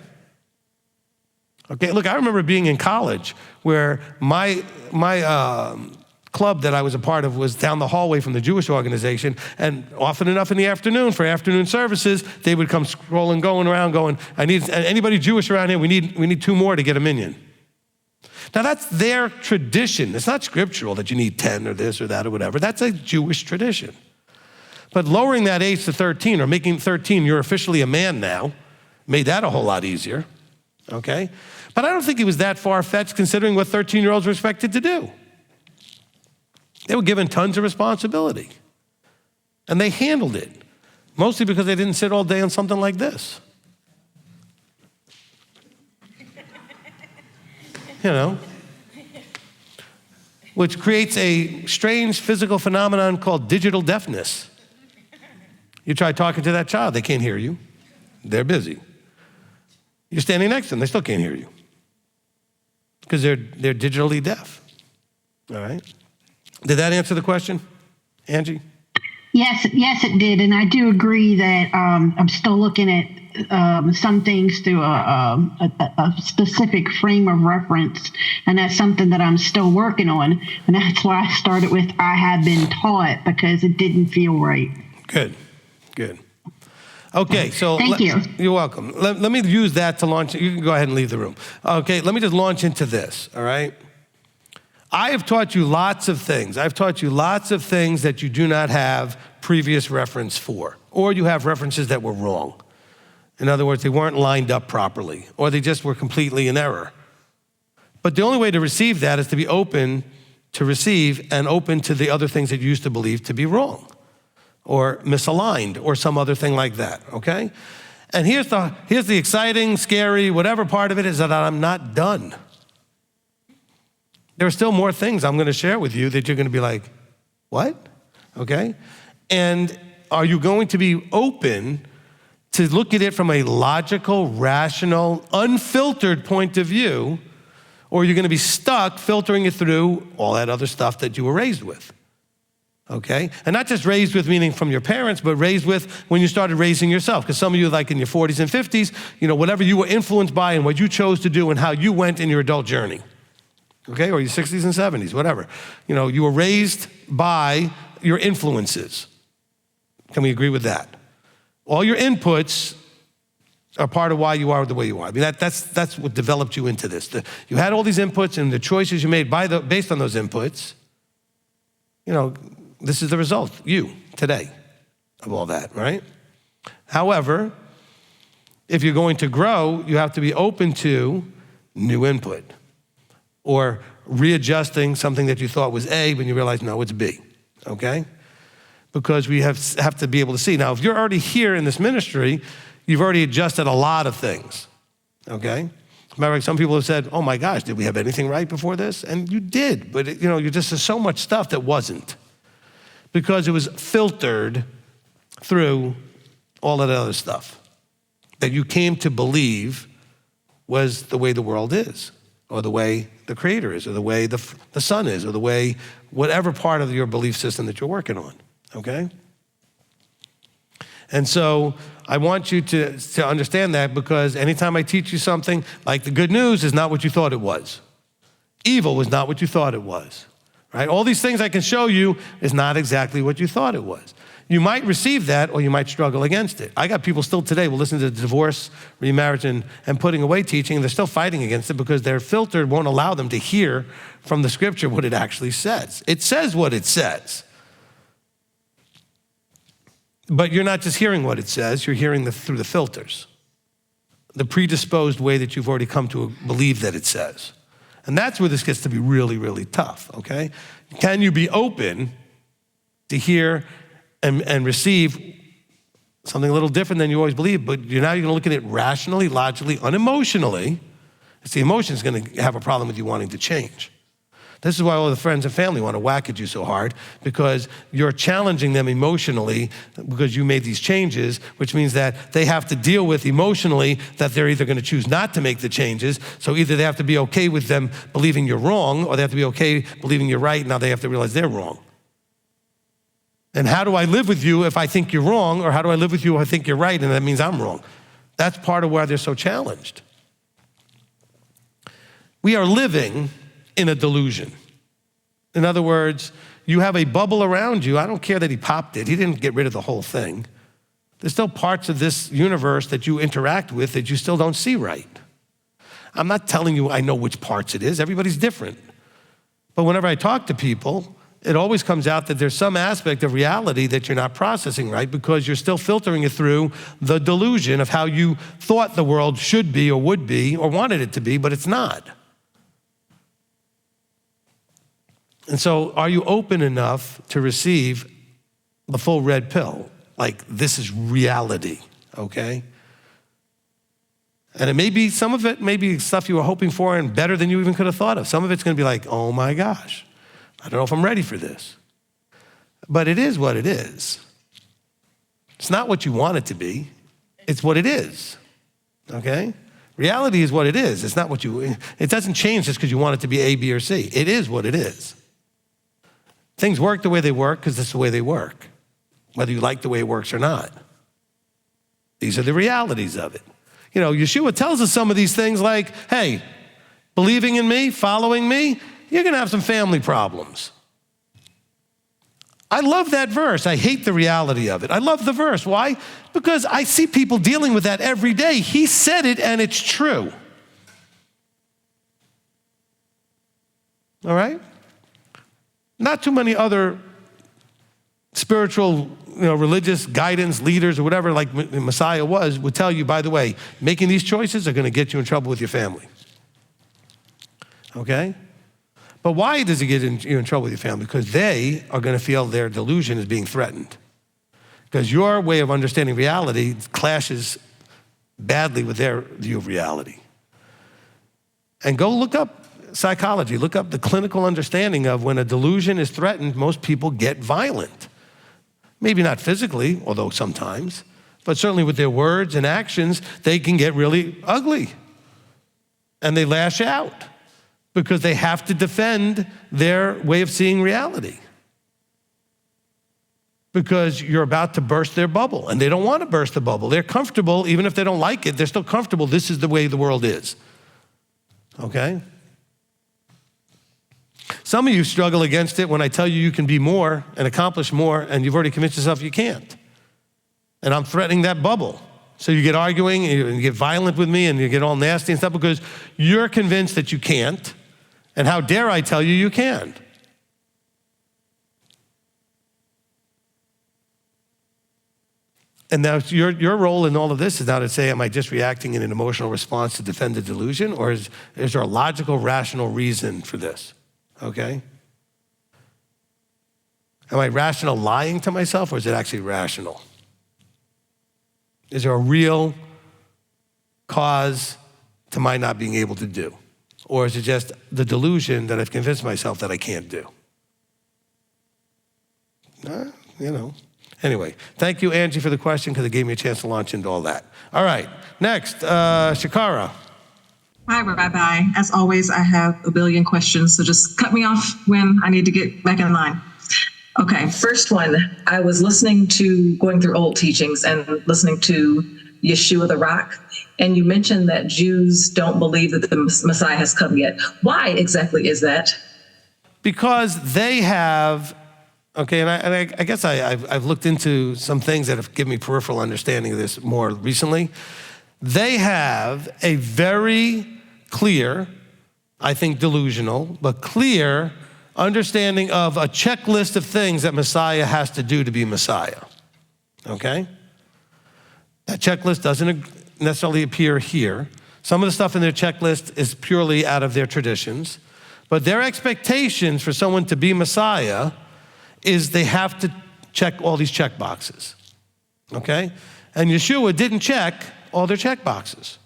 Okay, look, I remember being in college where my club that I was a part of was down the hallway from the Jewish organization, and often enough in the afternoon, for afternoon services, they would come scrolling, going around, going, I need anybody Jewish around here, we need 2 more to get a minyan. Now that's their tradition. It's not scriptural that you need 10 or this or that or whatever. That's a Jewish tradition. But lowering that age to 13 or making 13, you're officially a man now, made that a whole lot easier, okay? But I don't think it was that far-fetched considering what 13-year-olds were expected to do. They were given tons of responsibility. And they handled it, mostly because they didn't sit all day on something like this. Which creates a strange physical phenomenon called digital deafness. You try talking to that child, they can't hear you. They're busy. You're standing next to them, they still can't hear you. Because they're digitally deaf, all right? Did that answer the question, Angie? Yes, it did. And I do agree that I'm still looking at some things through a specific frame of reference. And that's something that I'm still working on. And that's why I started with I have been taught, because it didn't feel right. Good. Okay, so Thank you. You're welcome. Let me use that to launch. You can go ahead and leave the room. Okay, let me just launch into this, all right? I have taught you lots of things. I've taught you lots of things that you do not have previous reference for, or you have references that were wrong. In other words, they weren't lined up properly, or they just were completely in error. But the only way to receive that is to be open to receive and open to the other things that you used to believe to be wrong, or misaligned, or some other thing like that, okay? And here's the exciting, scary, whatever part of it is that I'm not done. There are still more things I'm going to share with you that you're going to be like, what? Okay? And are you going to be open to look at it from a logical, rational, unfiltered point of view, or are you going to be stuck filtering it through all that other stuff that you were raised with? Okay? And not just raised with meaning from your parents, but raised with when you started raising yourself. Because some of you, like in your 40s and 50s, whatever you were influenced by and what you chose to do and how you went in your adult journey. Okay, or your 60s and 70s, whatever. You were raised by your influences. Can we agree with that? All your inputs are part of why you are the way you are. I mean, that's what developed you into this. You had all these inputs, and the choices you made based on those inputs, this is the result, you, today, of all that, right? However, if you're going to grow, you have to be open to new input, or readjusting something that you thought was A when you realize, no, it's B, okay? Because we have to be able to see. Now, if you're already here in this ministry, you've already adjusted a lot of things, okay? Matter of fact, some people have said, oh my gosh, did we have anything right before this? And you did, but you just there's so much stuff that wasn't, because it was filtered through all of that other stuff that you came to believe was the way the world is, or the way the Creator is, or the way the Son is, or the way whatever part of your belief system that you're working on, okay? And so I want you to understand that, because anytime I teach you something, like the good news is not what you thought it was. Evil was not what you thought it was, right? All these things I can show you is not exactly what you thought it was. You might receive that, or you might struggle against it. I got people still today will listen to divorce, remarriage, and putting away teaching, and they're still fighting against it because their filter won't allow them to hear from the scripture what it actually says. It says what it says. But you're not just hearing what it says, you're hearing through the filters. the predisposed way that you've already come to believe that it says. And that's where this gets to be really, really tough, okay? Can you be open to hear and receive something a little different than you always believe, but you're gonna look at it rationally, logically, unemotionally. It's the emotion is gonna have a problem with you wanting to change. This is why all the friends and family want to whack at you so hard, because you're challenging them emotionally because you made these changes, which means that they have to deal with emotionally that they're either going to choose not to make the changes. So either they have to be okay with them believing you're wrong, or they have to be okay believing you're right. Now they have to realize they're wrong. And how do I live with you if I think you're wrong, or how do I live with you if I think you're right and that means I'm wrong? That's part of why they're so challenged. We are living in a delusion. In other words, you have a bubble around you. I don't care that he popped it. He didn't get rid of the whole thing. There's still parts of this universe that you interact with that you still don't see right. I'm not telling you I know which parts it is. Everybody's different. But whenever I talk to people, it always comes out that there's some aspect of reality that you're not processing right because you're still filtering it through the delusion of how you thought the world should be or would be or wanted it to be, but it's not. And so are you open enough to receive the full red pill? Like, this is reality, okay? And it may be, some of it may be stuff you were hoping for and better than you even could have thought of. Some of it's gonna be like, oh my gosh, I don't know if I'm ready for this. But it is what it is. It's not what you want it to be, it's what it is, okay? Reality is what it is. It's not what it doesn't change just because you want it to be A, B, or C. It is what it is. Things work the way they work because that's the way they work, whether you like the way it works or not. These are the realities of it. You know, Yeshua tells us some of these things like, hey, believing in me, following me, you're gonna have some family problems. I love that verse. I hate the reality of it. I love the verse. Why? Because I see people dealing with that every day. He said it and it's true. All right? Not too many other spiritual, religious guidance leaders or whatever, like Messiah was, would tell you, by the way, making these choices are gonna get you in trouble with your family. Okay? But why does it get you in trouble with your family? Because they are gonna feel their delusion is being threatened. Because your way of understanding reality clashes badly with their view of reality. And go look up psychology, look up the clinical understanding of when a delusion is threatened, most people get violent. Maybe not physically, although sometimes, but certainly with their words and actions, they can get really ugly. And they lash out because they have to defend their way of seeing reality. Because you're about to burst their bubble, and they don't want to burst the bubble. They're comfortable, even if they don't like it, they're still comfortable. This is the way the world is, okay? Some of you struggle against it when I tell you you can be more and accomplish more, and you've already convinced yourself you can't. And I'm threatening that bubble. So you get arguing, and you get violent with me, and you get all nasty and stuff because you're convinced that you can't, and how dare I tell you you can? And now your role in all of this is now to say, am I just reacting in an emotional response to defend the delusion, or is there a logical, rational reason for this? Okay? Am I rational lying to myself, or is it actually rational? Is there a real cause to my not being able to do? Or is it just the delusion that I've convinced myself that I can't do? Anyway, thank you, Angie, for the question, because it gave me a chance to launch into all that. All right, next, Shakara. Hi, Rabbi. As always, I have a billion questions, so just cut me off when I need to get back in line. Okay, first one, I was going through old teachings and listening to Yeshua the Rock, and you mentioned that Jews don't believe that the Messiah has come yet. Why exactly is that? Because they have, okay, and I guess I've looked into some things that have given me peripheral understanding of this more recently. They have a very clear, I think delusional, but clear understanding of a checklist of things that Messiah has to do to be Messiah, okay? That checklist doesn't necessarily appear here. Some of the stuff in their checklist is purely out of their traditions. But their expectations for someone to be Messiah is they have to check all these check boxes, okay? And Yeshua didn't check all their check boxes.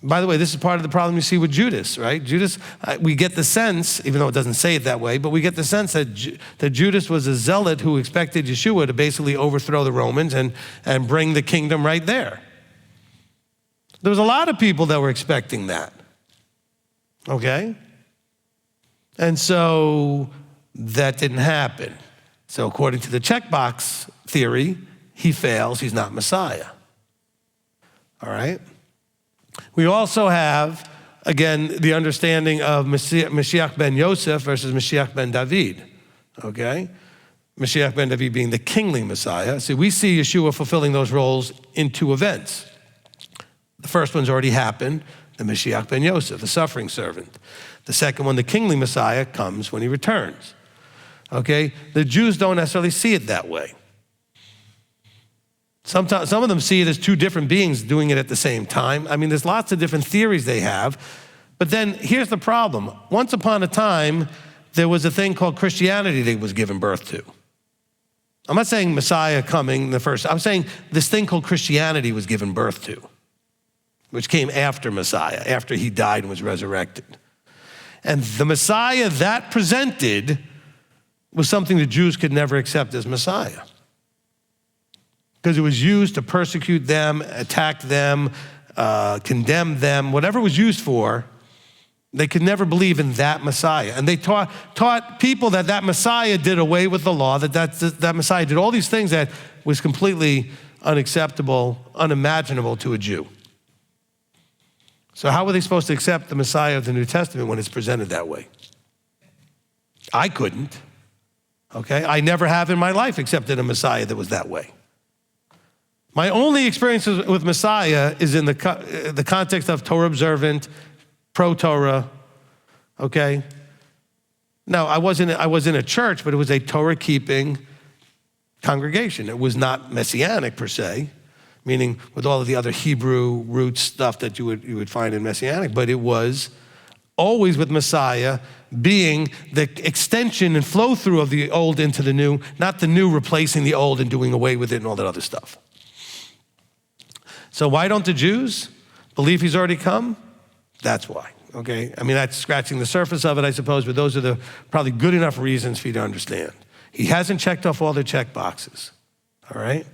By the way, this is part of the problem you see with Judas, right? Judas, we get the sense, even though it doesn't say it that way, but we get the sense that Judas was a zealot who expected Yeshua to basically overthrow the Romans and bring the kingdom right there. There was a lot of people that were expecting that, okay? And so that didn't happen. So according to the checkbox theory, he fails, he's not Messiah, all right? We also have, again, the understanding of Mashiach ben Yosef versus Mashiach ben David, okay? Mashiach ben David being the kingly Messiah. So we see Yeshua fulfilling those roles in two events. The first one's already happened, the Mashiach ben Yosef, the suffering servant. The second one, the kingly Messiah, comes when he returns, okay? The Jews don't necessarily see it that way. Sometimes, some of them see it as two different beings doing it at the same time. I mean, there's lots of different theories they have. But then here's the problem. Once upon a time, there was a thing called Christianity that was given birth to. I'm not saying Messiah coming the first. I'm saying this thing called Christianity was given birth to, which came after Messiah, after he died and was resurrected. And the Messiah that presented was something the Jews could never accept as Messiah, because it was used to persecute them, attack them, condemn them, whatever it was used for. They could never believe in that Messiah. And they taught people that Messiah did away with the law, that Messiah did all these things that was completely unacceptable, unimaginable to a Jew. So how were they supposed to accept the Messiah of the New Testament when it's presented that way? I couldn't, okay? I never have in my life accepted a Messiah that was that way. My only experiences with Messiah is in the context of Torah observant, pro-Torah, okay? Now, I was in a church, but it was a Torah-keeping congregation. It was not Messianic per se, meaning with all of the other Hebrew root stuff that you would find in Messianic, but it was always with Messiah being the extension and flow-through of the old into the new, not the new replacing the old and doing away with it and all that other stuff. So why don't the Jews believe he's already come? That's why, okay? I mean, that's scratching the surface of it, I suppose, but those are the probably good enough reasons for you to understand. He hasn't checked off all their check boxes, all right?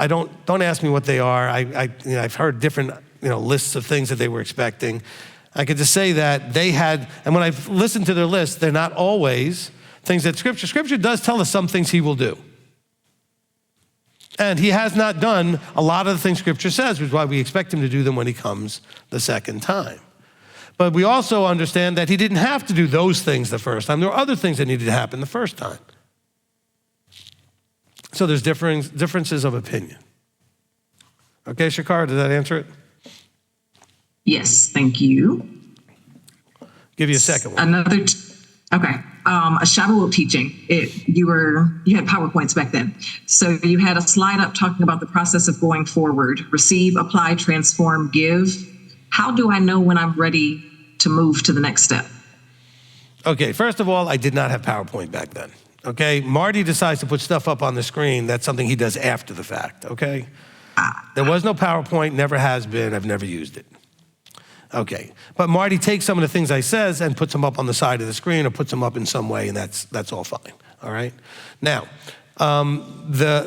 Don't ask me what they are. I've heard different lists of things that they were expecting. I could just say that they had, and when I've listened to their list, they're not always things that Scripture does tell us some things he will do. And he has not done a lot of the things Scripture says, which is why we expect him to do them when he comes the second time. But we also understand that he didn't have to do those things the first time. There were other things that needed to happen the first time. So there's differences of opinion. Okay, Shakara, did that answer it? Yes, thank you. Give you a second one. Okay. A Shabbat teaching. You had PowerPoints back then. So you had a slide up talking about the process of going forward. Receive, apply, transform, give. How do I know when I'm ready to move to the next step? Okay, first of all, I did not have PowerPoint back then. Okay, Marty decides to put stuff up on the screen. That's something he does after the fact, okay? There was no PowerPoint, never has been. I've never used it. Okay, but Marty takes some of the things I says and puts them up on the side of the screen or puts them up in some way, and that's all fine, all right? Now,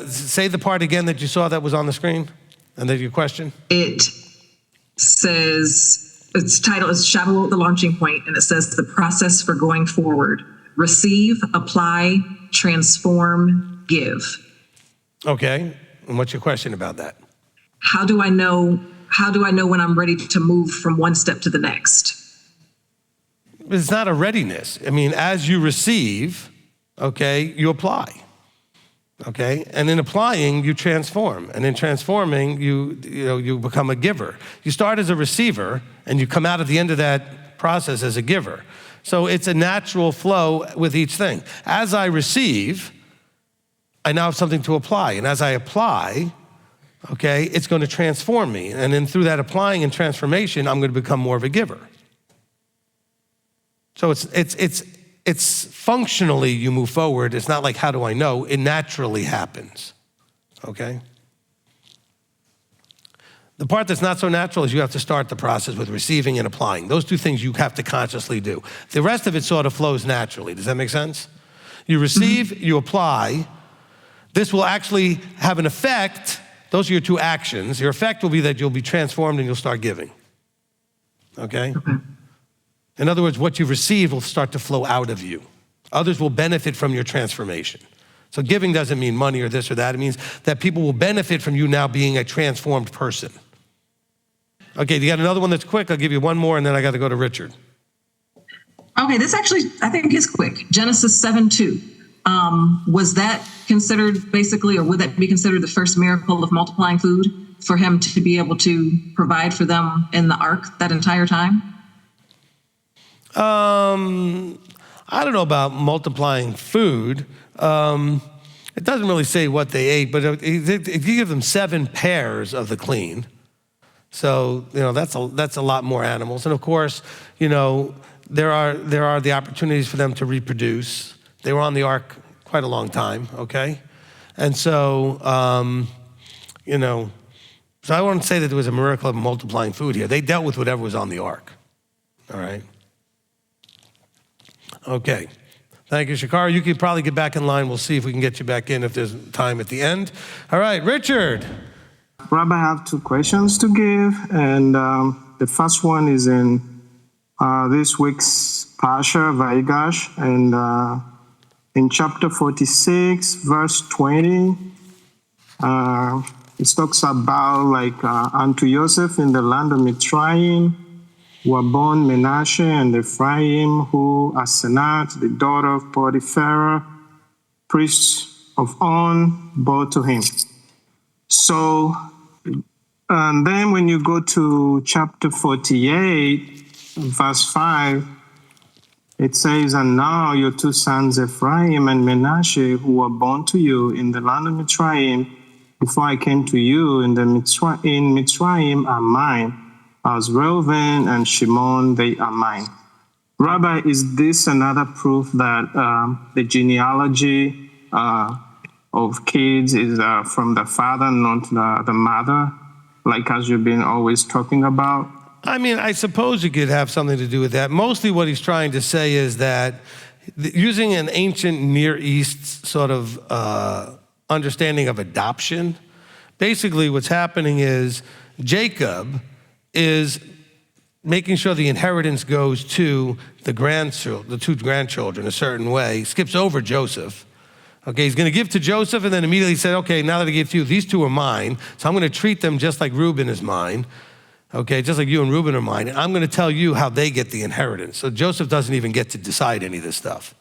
say the part again that you saw that was on the screen, and then your question? It says, its title is Shabbat, the launching point, and it says the process for going forward. Receive, apply, transform, give. Okay, and what's your question about that? How do I know when I'm ready to move from one step to the next? It's not a readiness. I mean, as you receive, okay, you apply, okay? And in applying, you transform. And in transforming, you become a giver. You start as a receiver, and you come out at the end of that process as a giver. So it's a natural flow with each thing. As I receive, I now have something to apply. And as I apply, okay, it's going to transform me. And then through that applying and transformation, I'm going to become more of a giver. So it's functionally you move forward. It's not like, how do I know? It naturally happens, okay? The part that's not so natural is you have to start the process with receiving and applying. Those two things you have to consciously do. The rest of it sort of flows naturally. Does that make sense? You receive, you apply. This will actually have an effect. Those are your two actions. Your effect will be that you'll be transformed and you'll start giving, okay? In other words, what you've received will start to flow out of you. Others will benefit from your transformation. So giving doesn't mean money or this or that. It means that people will benefit from you now being a transformed person. Okay, you got another one that's quick? I'll give you one more and then I got to go to Richard. Okay, this actually, I think is quick. Genesis 7:2. Was that considered basically, or would that be considered the first miracle of multiplying food for him to be able to provide for them in the ark that entire time? I don't know about multiplying food. It doesn't really say what they ate, but if you give them 7 pairs of the clean, so that's a lot more animals. And of course, there are the opportunities for them to reproduce. They were on the ark quite a long time, okay? And so, so I wouldn't say that there was a miracle of multiplying food here. They dealt with whatever was on the ark, all right? Okay, thank you, Shakara. You could probably get back in line. We'll see if we can get you back in if there's time at the end. All right, Richard. Rabbi, I have 2 questions to give, and the first one is in this week's Parsha, Vayigash, and in chapter 46, verse 20, it talks about unto Joseph in the land of Mitzrayim were born Menashe and Ephraim, who Asenat, the daughter of Potiphar, priest of On, bore to him. So, and then when you go to chapter 48, verse 5, it says, and now your 2 sons, Ephraim and Menashe, who were born to you in the land of Mitzrayim, before I came to you in Mitzrayim, are mine. As Reuven and Shimon, they are mine. Rabbi, is this another proof that the genealogy of kids is from the father, not the mother, like as you've been always talking about? I mean, I suppose it could have something to do with that. Mostly what he's trying to say is that using an ancient Near East sort of understanding of adoption, basically what's happening is Jacob is making sure the inheritance goes to the 2 grandchildren a certain way, skips over Joseph. Okay, he's going to give to Joseph and then immediately said, okay, now that I gave to you, these 2 are mine, so I'm going to treat them just like Reuben is mine. Okay, just like you and Reuben are mine, and I'm going to tell you how they get the inheritance. So Joseph doesn't even get to decide any of this stuff,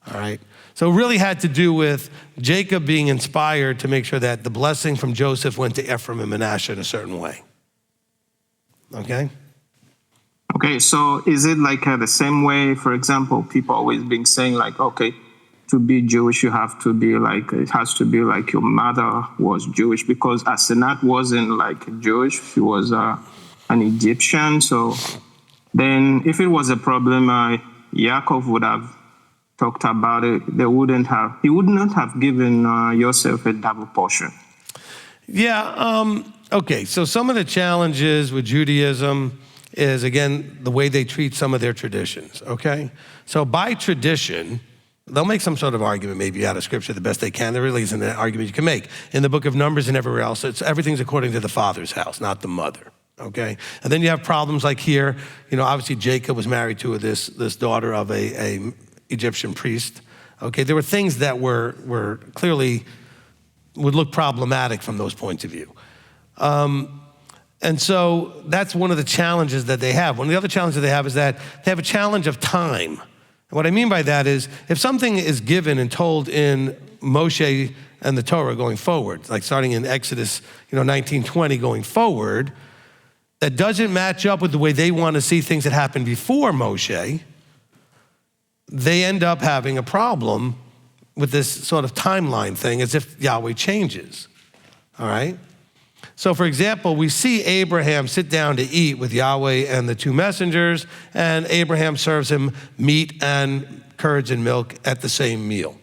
all right? So it really had to do with Jacob being inspired to make sure that the blessing from Joseph went to Ephraim and Manasseh in a certain way, okay? Okay, so is it the same way, for example, people always been saying okay, to be Jewish, you have to be it has to be your mother was Jewish, because Asenat wasn't Jewish, she was an Egyptian. So then if it was a problem, Yaakov would have talked about it. He would not have given Joseph a double portion. Yeah, okay, so some of the challenges with Judaism is, again, the way they treat some of their traditions, okay? So by tradition, they'll make some sort of argument maybe out of scripture the best they can. There really isn't an argument you can make. In the book of Numbers and everywhere else, everything's according to the father's house, not the mother, okay? And then you have problems like here, obviously Jacob was married to this daughter of a Egyptian priest, okay? There were things that were clearly would look problematic from those points of view. And so that's one of the challenges that they have. One of the other challenges they have is that they have a challenge of time. And what I mean by that is if something is given and told in Moshe and the Torah going forward, like starting in Exodus 19:20 going forward, that doesn't match up with the way they want to see things that happened before Moshe, they end up having a problem with this sort of timeline thing as if Yahweh changes, all right? So for example, we see Abraham sit down to eat with Yahweh and the two messengers, and Abraham serves him meat and curds and milk at the same meal.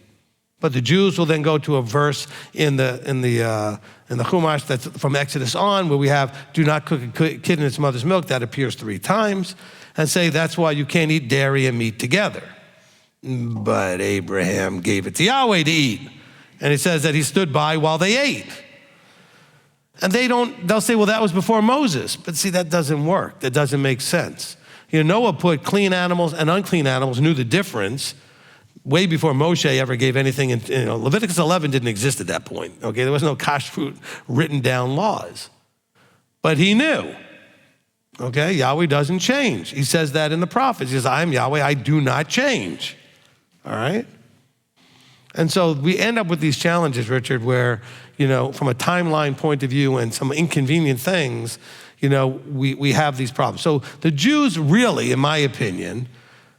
But the Jews will then go to a verse in the Chumash that's from Exodus on, where we have, do not cook a kid in its mother's milk. That appears 3 times, and say that's why you can't eat dairy and meat together. But Abraham gave it to Yahweh to eat. And it says that he stood by while they ate. And they'll say, well, that was before Moses. But see, that doesn't work. That doesn't make sense. Noah put clean animals and unclean animals, knew the difference way before Moshe ever gave anything. Leviticus 11 didn't exist at that point. Okay, there was no kashrut written down laws. But he knew. Okay, Yahweh doesn't change. He says that in the prophets. He says, I am Yahweh, I do not change. All right? And so we end up with these challenges, Richard, where, from a timeline point of view and some inconvenient things, we have these problems. So the Jews really, in my opinion,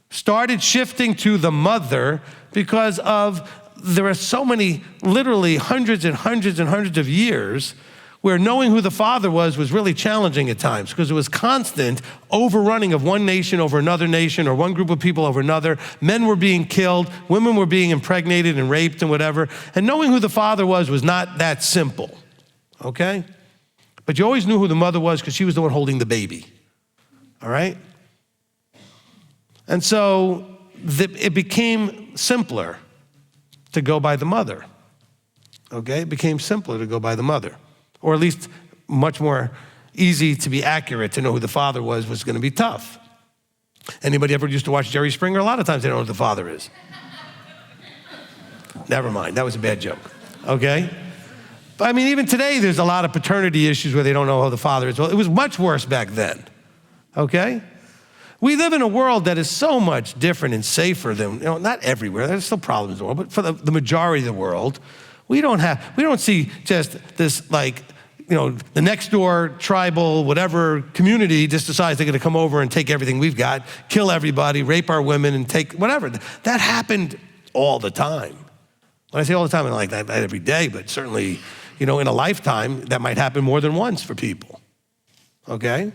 started shifting to the mother because there are so many, literally hundreds and hundreds and hundreds of years where knowing who the father was really challenging at times because it was constant overrunning of one nation over another nation or one group of people over another. Men were being killed, women were being impregnated and raped and whatever. And knowing who the father was not that simple, okay? But you always knew who the mother was because she was the one holding the baby, all right? And so it became simpler to go by the mother, okay? It became simpler to go by the mother. Or at least much more easy to be accurate, to know who the father was going to be tough. Anybody ever used to watch Jerry Springer? A lot of times they don't know who the father is. Never mind, that was a bad joke, okay? But even today there's a lot of paternity issues where they don't know who the father is. Well, it was much worse back then, okay? We live in a world that is so much different and safer than, not everywhere, there's still problems in the world, but for the majority of the world, we don't see just this the next door tribal, whatever community just decides they're going to come over and take everything we've got, kill everybody, rape our women, and take whatever. That happened all the time. When I say all the time, I don't like that every day, but certainly, in a lifetime, that might happen more than once for people, okay?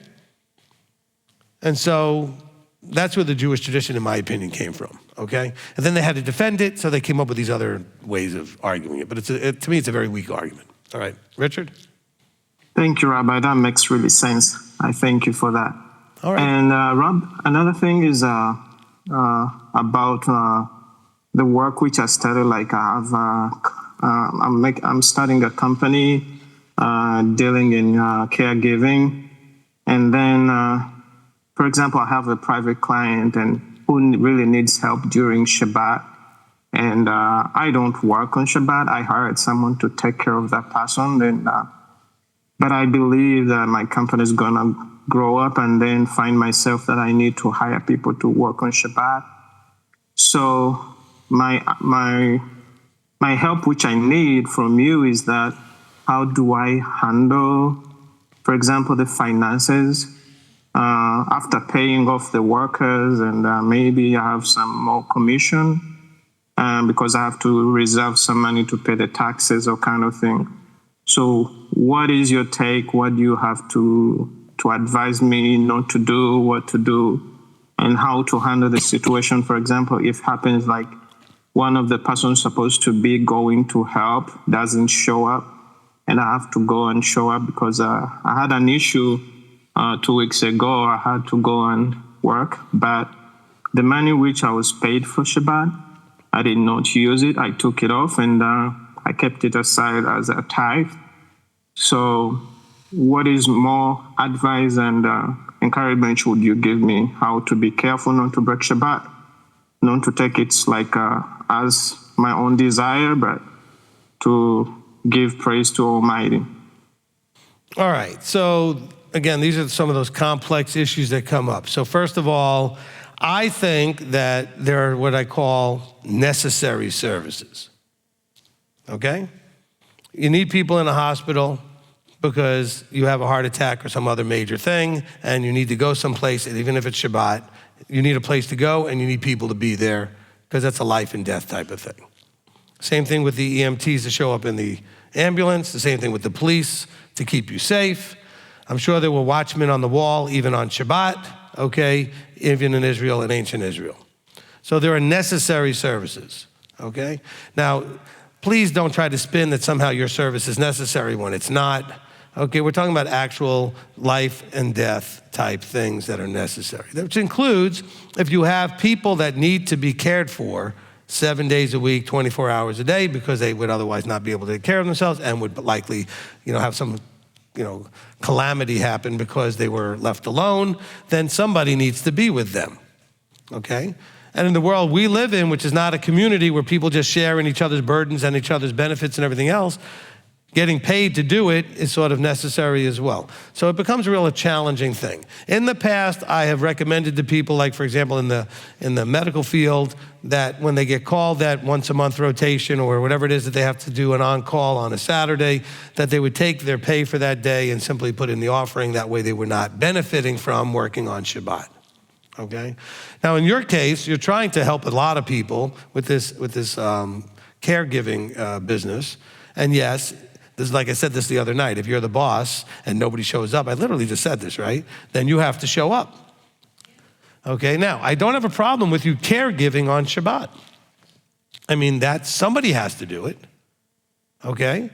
And so that's where the Jewish tradition, in my opinion, came from, okay? And then they had to defend it, so they came up with these other ways of arguing it. But to me, it's a very weak argument. All right, Richard? Thank you, Rabbi. That makes really sense. I thank you for that. All right. And Rob, another thing is about the work which I started. Like I'm starting a company dealing in caregiving, and then, for example, I have a private client and who really needs help during Shabbat, and I don't work on Shabbat. I hired someone to take care of that person, and but I believe that my company is gonna grow up and then find myself that I need to hire people to work on Shabbat. So my help, which I need from you, is that how do I handle, for example, the finances after paying off the workers, and maybe I have some more commission because I have to reserve some money to pay the taxes or kind of thing. So what is your take? What do you have to advise me not to do, what to do, and how to handle the situation? For example, if happens like one of the persons supposed to be going to help doesn't show up, and I have to go and show up because I had an issue 2 weeks ago. I had to go and work, but the money which I was paid for Shabbat, I did not use it. I took it off, and I kept it aside as a tithe. So what is more advice and encouragement should you give me? How to be careful not to break Shabbat, not to take it like as my own desire, but to give praise to Almighty. All right, so again, these are some of those complex issues that come up. So first of all, I think that there are what I call necessary services, okay? You need people in a hospital because you have a heart attack or some other major thing, and you need to go someplace, and even if it's Shabbat, you need a place to go, and you need people to be there because that's a life and death type of thing. Same thing with the EMTs to show up in the ambulance. The same thing with the police to keep you safe. I'm sure there were watchmen on the wall, even on Shabbat, okay, even in Israel, in ancient Israel. So there are necessary services, okay? Now, please don't try to spin that somehow your service is necessary when it's not. Okay, we're talking about actual life and death type things that are necessary, which includes if you have people that need to be cared for 7 days a week, 24 hours a day, because they would otherwise not be able to take care of themselves and would likely, have some, calamity happen because they were left alone, then somebody needs to be with them, okay? And in the world we live in, which is not a community where people just share in each other's burdens and each other's benefits and everything else, getting paid to do it is sort of necessary as well. So it becomes a challenging thing. In the past, I have recommended to people, like for example, in the medical field, that when they get called that once a month rotation or whatever it is that they have to do an on-call on a Saturday, that they would take their pay for that day and simply put in the offering. That way they were not benefiting from working on Shabbat. Okay? Now in your case, you're trying to help a lot of people with this caregiving business. And yes, this is like I said this the other night, if you're the boss and nobody shows up, I literally just said this, right? Then you have to show up. Okay, now, I don't have a problem with you caregiving on Shabbat. I mean, somebody has to do it, okay?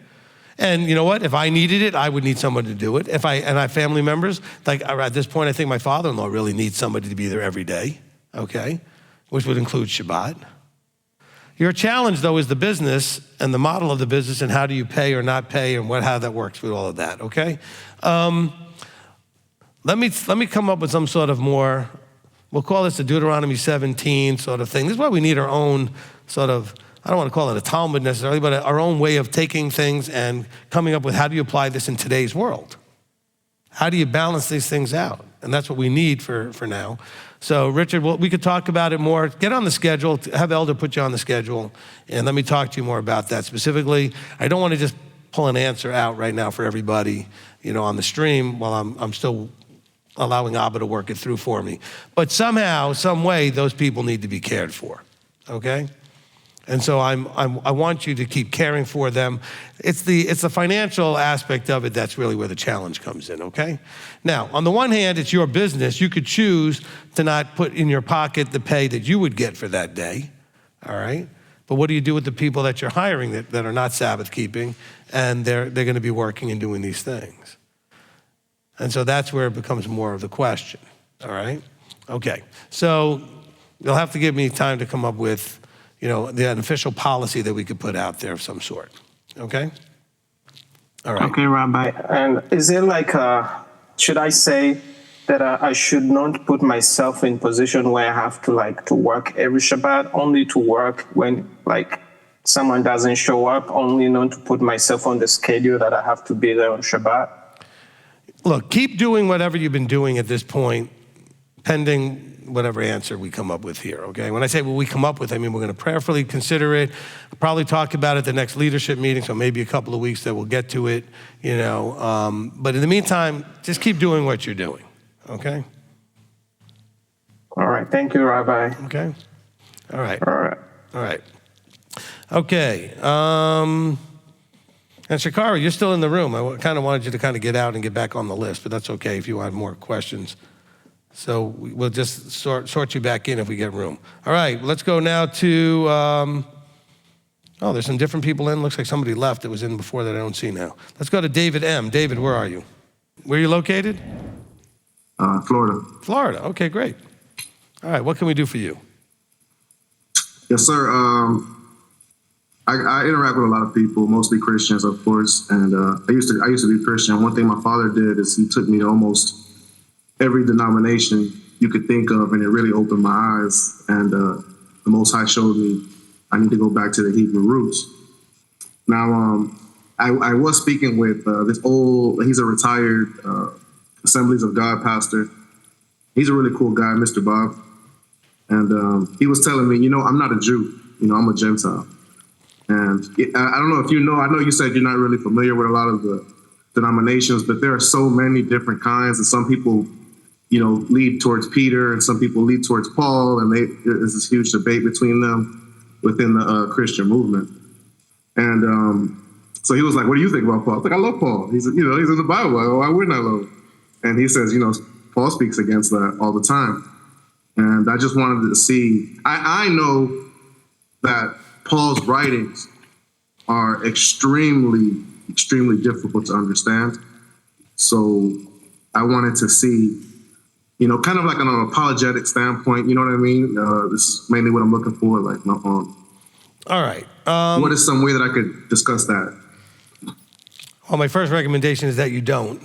And you know what? If I needed it, I would need someone to do it. And I have family members, like at this point, I think my father-in-law really needs somebody to be there every day, okay? Which would include Shabbat. Your challenge, though, is the business and the model of the business and how do you pay or not pay and how that works with all of that, okay? Let me come up with some sort of more, we'll call this a Deuteronomy 17 sort of thing. This is why we need our own sort of, I don't want to call it a Talmud necessarily, but our own way of taking things and coming up with how do you apply this in today's world? How do you balance these things out? And that's what we need for now. So Richard, we could talk about it more. Get on the schedule, have Elder put you on the schedule, and let me talk to you more about that specifically. I don't want to just pull an answer out right now for everybody, on the stream while I'm still allowing Abba to work it through for me. But somehow, some way, those people need to be cared for, okay? And so I want you to keep caring for them. It's the financial aspect of it that's really where the challenge comes in, okay? Now, on the one hand, it's your business. You could choose to not put in your pocket the pay that you would get for that day, all right? But what do you do with the people that you're hiring that are not Sabbath keeping and they're going to be working and doing these things? And so that's where it becomes more of the question, all right? Okay, so you'll have to give me time to come up with an official policy that we could put out there of some sort, okay? All right. Okay, Rabbi. And is it should I say that I should not put myself in position where I have to work every Shabbat, only to work when someone doesn't show up, only not to put myself on the schedule that I have to be there on Shabbat? Look, keep doing whatever you've been doing at this point, pending whatever answer we come up with here, okay? When I say what we come up with, I mean we're going to prayerfully consider it. I'll probably talk about it at the next leadership meeting, so maybe a couple of weeks that we'll get to it, But in the meantime, just keep doing what you're doing, okay? All right. Thank you, Rabbi. Okay? All right. All right. All right. Okay. And Shakara, you're still in the room. I kind of wanted you to kind of get out and get back on the list, but that's okay if you have more questions. So we'll just sort you back in if we get room. All right, let's go now to, there's some different people in. Looks like somebody left that was in before that I don't see now. Let's go to David M. David, where are you? Where are you located? Florida. Florida, okay, great. All right, what can we do for you? Yes, sir. I interact with a lot of people, mostly Christians, of course. And I used to be Christian. One thing my father did is he took me to almost every denomination you could think of, and it really opened my eyes. And the Most High showed me I need to go back to the Hebrew roots. Now, I was speaking with he's a retired Assemblies of God pastor. He's a really cool guy, Mr. Bob. And he was telling me, I'm not a Jew, I'm a Gentile. And I don't know if I know you said you're not really familiar with a lot of the denominations, but there are so many different kinds, and some people lead towards Peter, and some people lead towards Paul, and there's this huge debate between them within the Christian movement. And so he was like, "What do you think about Paul?" I was like, "I love Paul. He's in the Bible. Why wouldn't I love him?" And he says, Paul speaks against that all the time. And I just wanted to see. I know that Paul's writings are extremely, extremely difficult to understand. So I wanted to see, kind of like on an apologetic standpoint, you know what I mean? This is mainly what I'm looking for. Like, all right. What is some way that I could discuss that? Well, my first recommendation is that you don't.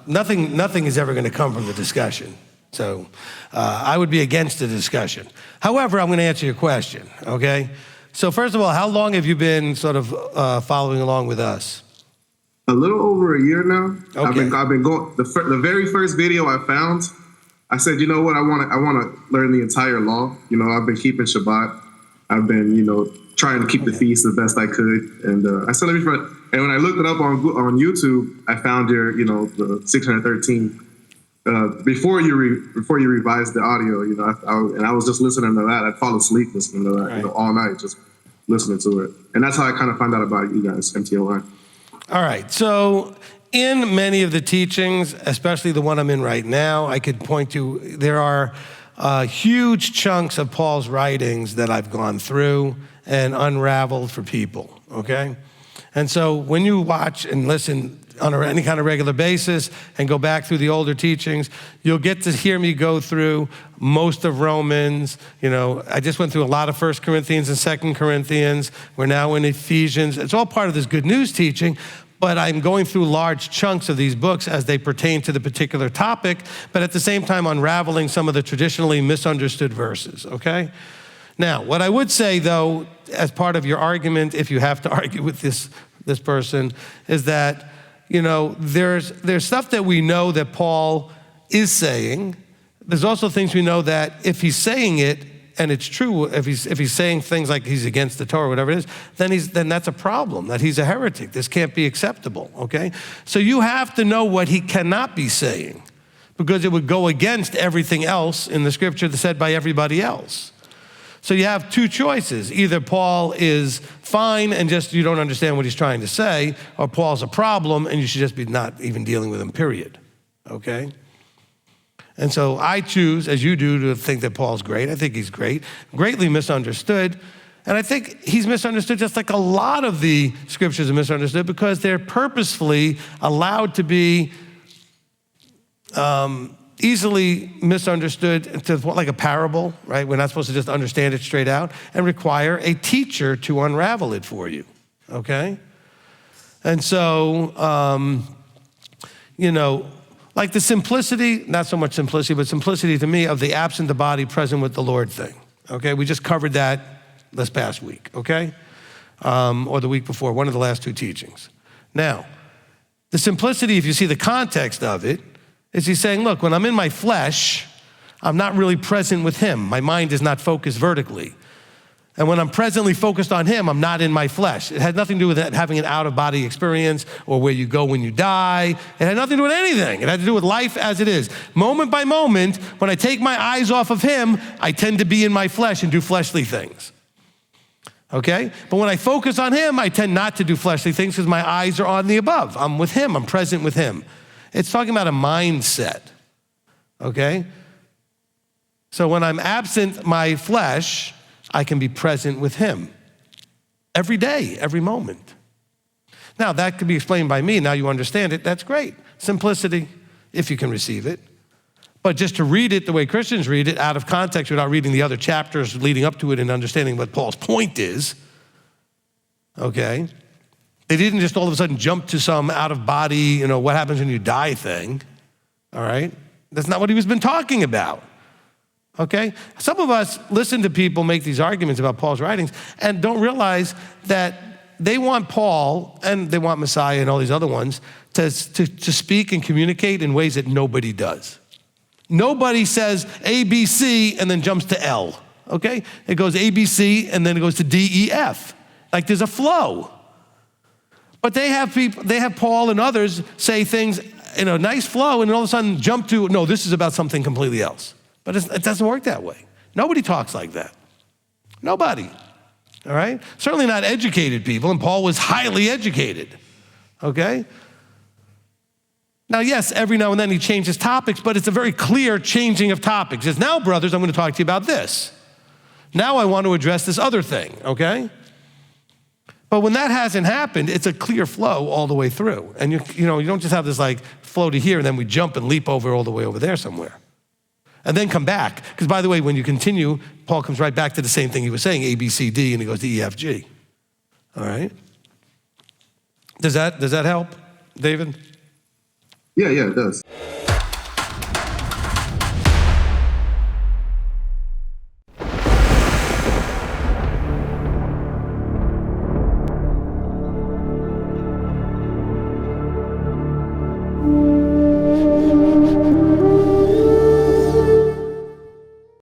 Nothing is ever going to come from the discussion. So I would be against the discussion. However, I'm going to answer your question, okay? So first of all, how long have you been sort of following along with us? A little over a year now. Okay. I've been going. The very first video I found, I said, you know what? I want to learn the entire law. I've been keeping Shabbat. I've been, trying to keep the feast the best I could. And I said, let me try. And when I looked it up on YouTube, I found your, the 613. Before you revised the audio, and I was just listening to that. I'd fall asleep listening to that, right. All night, just listening to it. And that's how I kind of found out about you guys, m.t.o.i. All right. So in many of the teachings, especially the one I'm in right now, I could point to, there are huge chunks of Paul's writings that I've gone through and unraveled for people, okay? And so when you watch and listen on any kind of regular basis and go back through the older teachings, you'll get to hear me go through most of Romans. I just went through a lot of 1 Corinthians and 2 Corinthians. We're now in Ephesians. It's all part of this good news teaching, but I'm going through large chunks of these books as they pertain to the particular topic, but at the same time unraveling some of the traditionally misunderstood verses, okay? Now, what I would say, though, as part of your argument, if you have to argue with this person, is that, there's stuff that we know that Paul is saying. There's also things we know that if he's saying it, and it's true, if he's saying things like he's against the Torah, whatever it is, then that's a problem, that he's a heretic. This can't be acceptable, okay? So you have to know what he cannot be saying, because it would go against everything else in the scripture that's said by everybody else. So you have two choices. Either Paul is fine and just you don't understand what he's trying to say, or Paul's a problem and you should just be not even dealing with him, period, okay? And so I choose, as you do, to think that Paul's great. I think he's great, greatly misunderstood. And I think he's misunderstood just like a lot of the scriptures are misunderstood because they're purposefully allowed to be easily misunderstood to like a parable, right? We're not supposed to just understand it straight out and require a teacher to unravel it for you, okay? And so, like the simplicity, not so much simplicity, but simplicity to me of the absent the body, present with the Lord thing, okay? We just covered that this past week, okay? Or the week before, one of the last two teachings. Now, the simplicity, if you see the context of it, is he's saying, look, when I'm in my flesh, I'm not really present with him. My mind is not focused vertically. And when I'm presently focused on him, I'm not in my flesh. It had nothing to do with having an out-of-body experience or where you go when you die. It had nothing to do with anything. It had to do with life as it is. Moment by moment, when I take my eyes off of him, I tend to be in my flesh and do fleshly things. Okay? But when I focus on him, I tend not to do fleshly things because my eyes are on the above. I'm with him. I'm present with him. It's talking about a mindset, okay? So when I'm absent my flesh, I can be present with him every day, every moment. Now, that could be explained by me. Now you understand it. That's great. Simplicity, if you can receive it. But just to read it the way Christians read it, out of context, without reading the other chapters leading up to it and understanding what Paul's point is, okay? They didn't just all of a sudden jump to some out-of-body, what happens when you die thing, all right? That's not what he was been talking about, okay? Some of us listen to people make these arguments about Paul's writings and don't realize that they want Paul and they want Messiah and all these other ones to speak and communicate in ways that nobody does. Nobody says A, B, C, and then jumps to L, okay? It goes A, B, C, and then it goes to D, E, F. Like there's a flow. But they have Paul and others say things in a nice flow and all of a sudden jump to, no, this is about something completely else. But it doesn't work that way. Nobody talks like that. Nobody. all right? Certainly not educated people, and Paul was highly educated, okay? Now, yes, every now and then he changes topics, but it's a very clear changing of topics. He says, now, brothers, I'm going to talk to you about this. Now I want to address this other thing, okay? But when that hasn't happened, it's a clear flow all the way through. And you don't just have this like flow to here and then we jump and leap over all the way over there somewhere. And then come back. Because by the way, when you continue, Paul comes right back to the same thing he was saying, A, B, C, D, and he goes to E, F, G. All right? Does that help, David? Yeah, it does.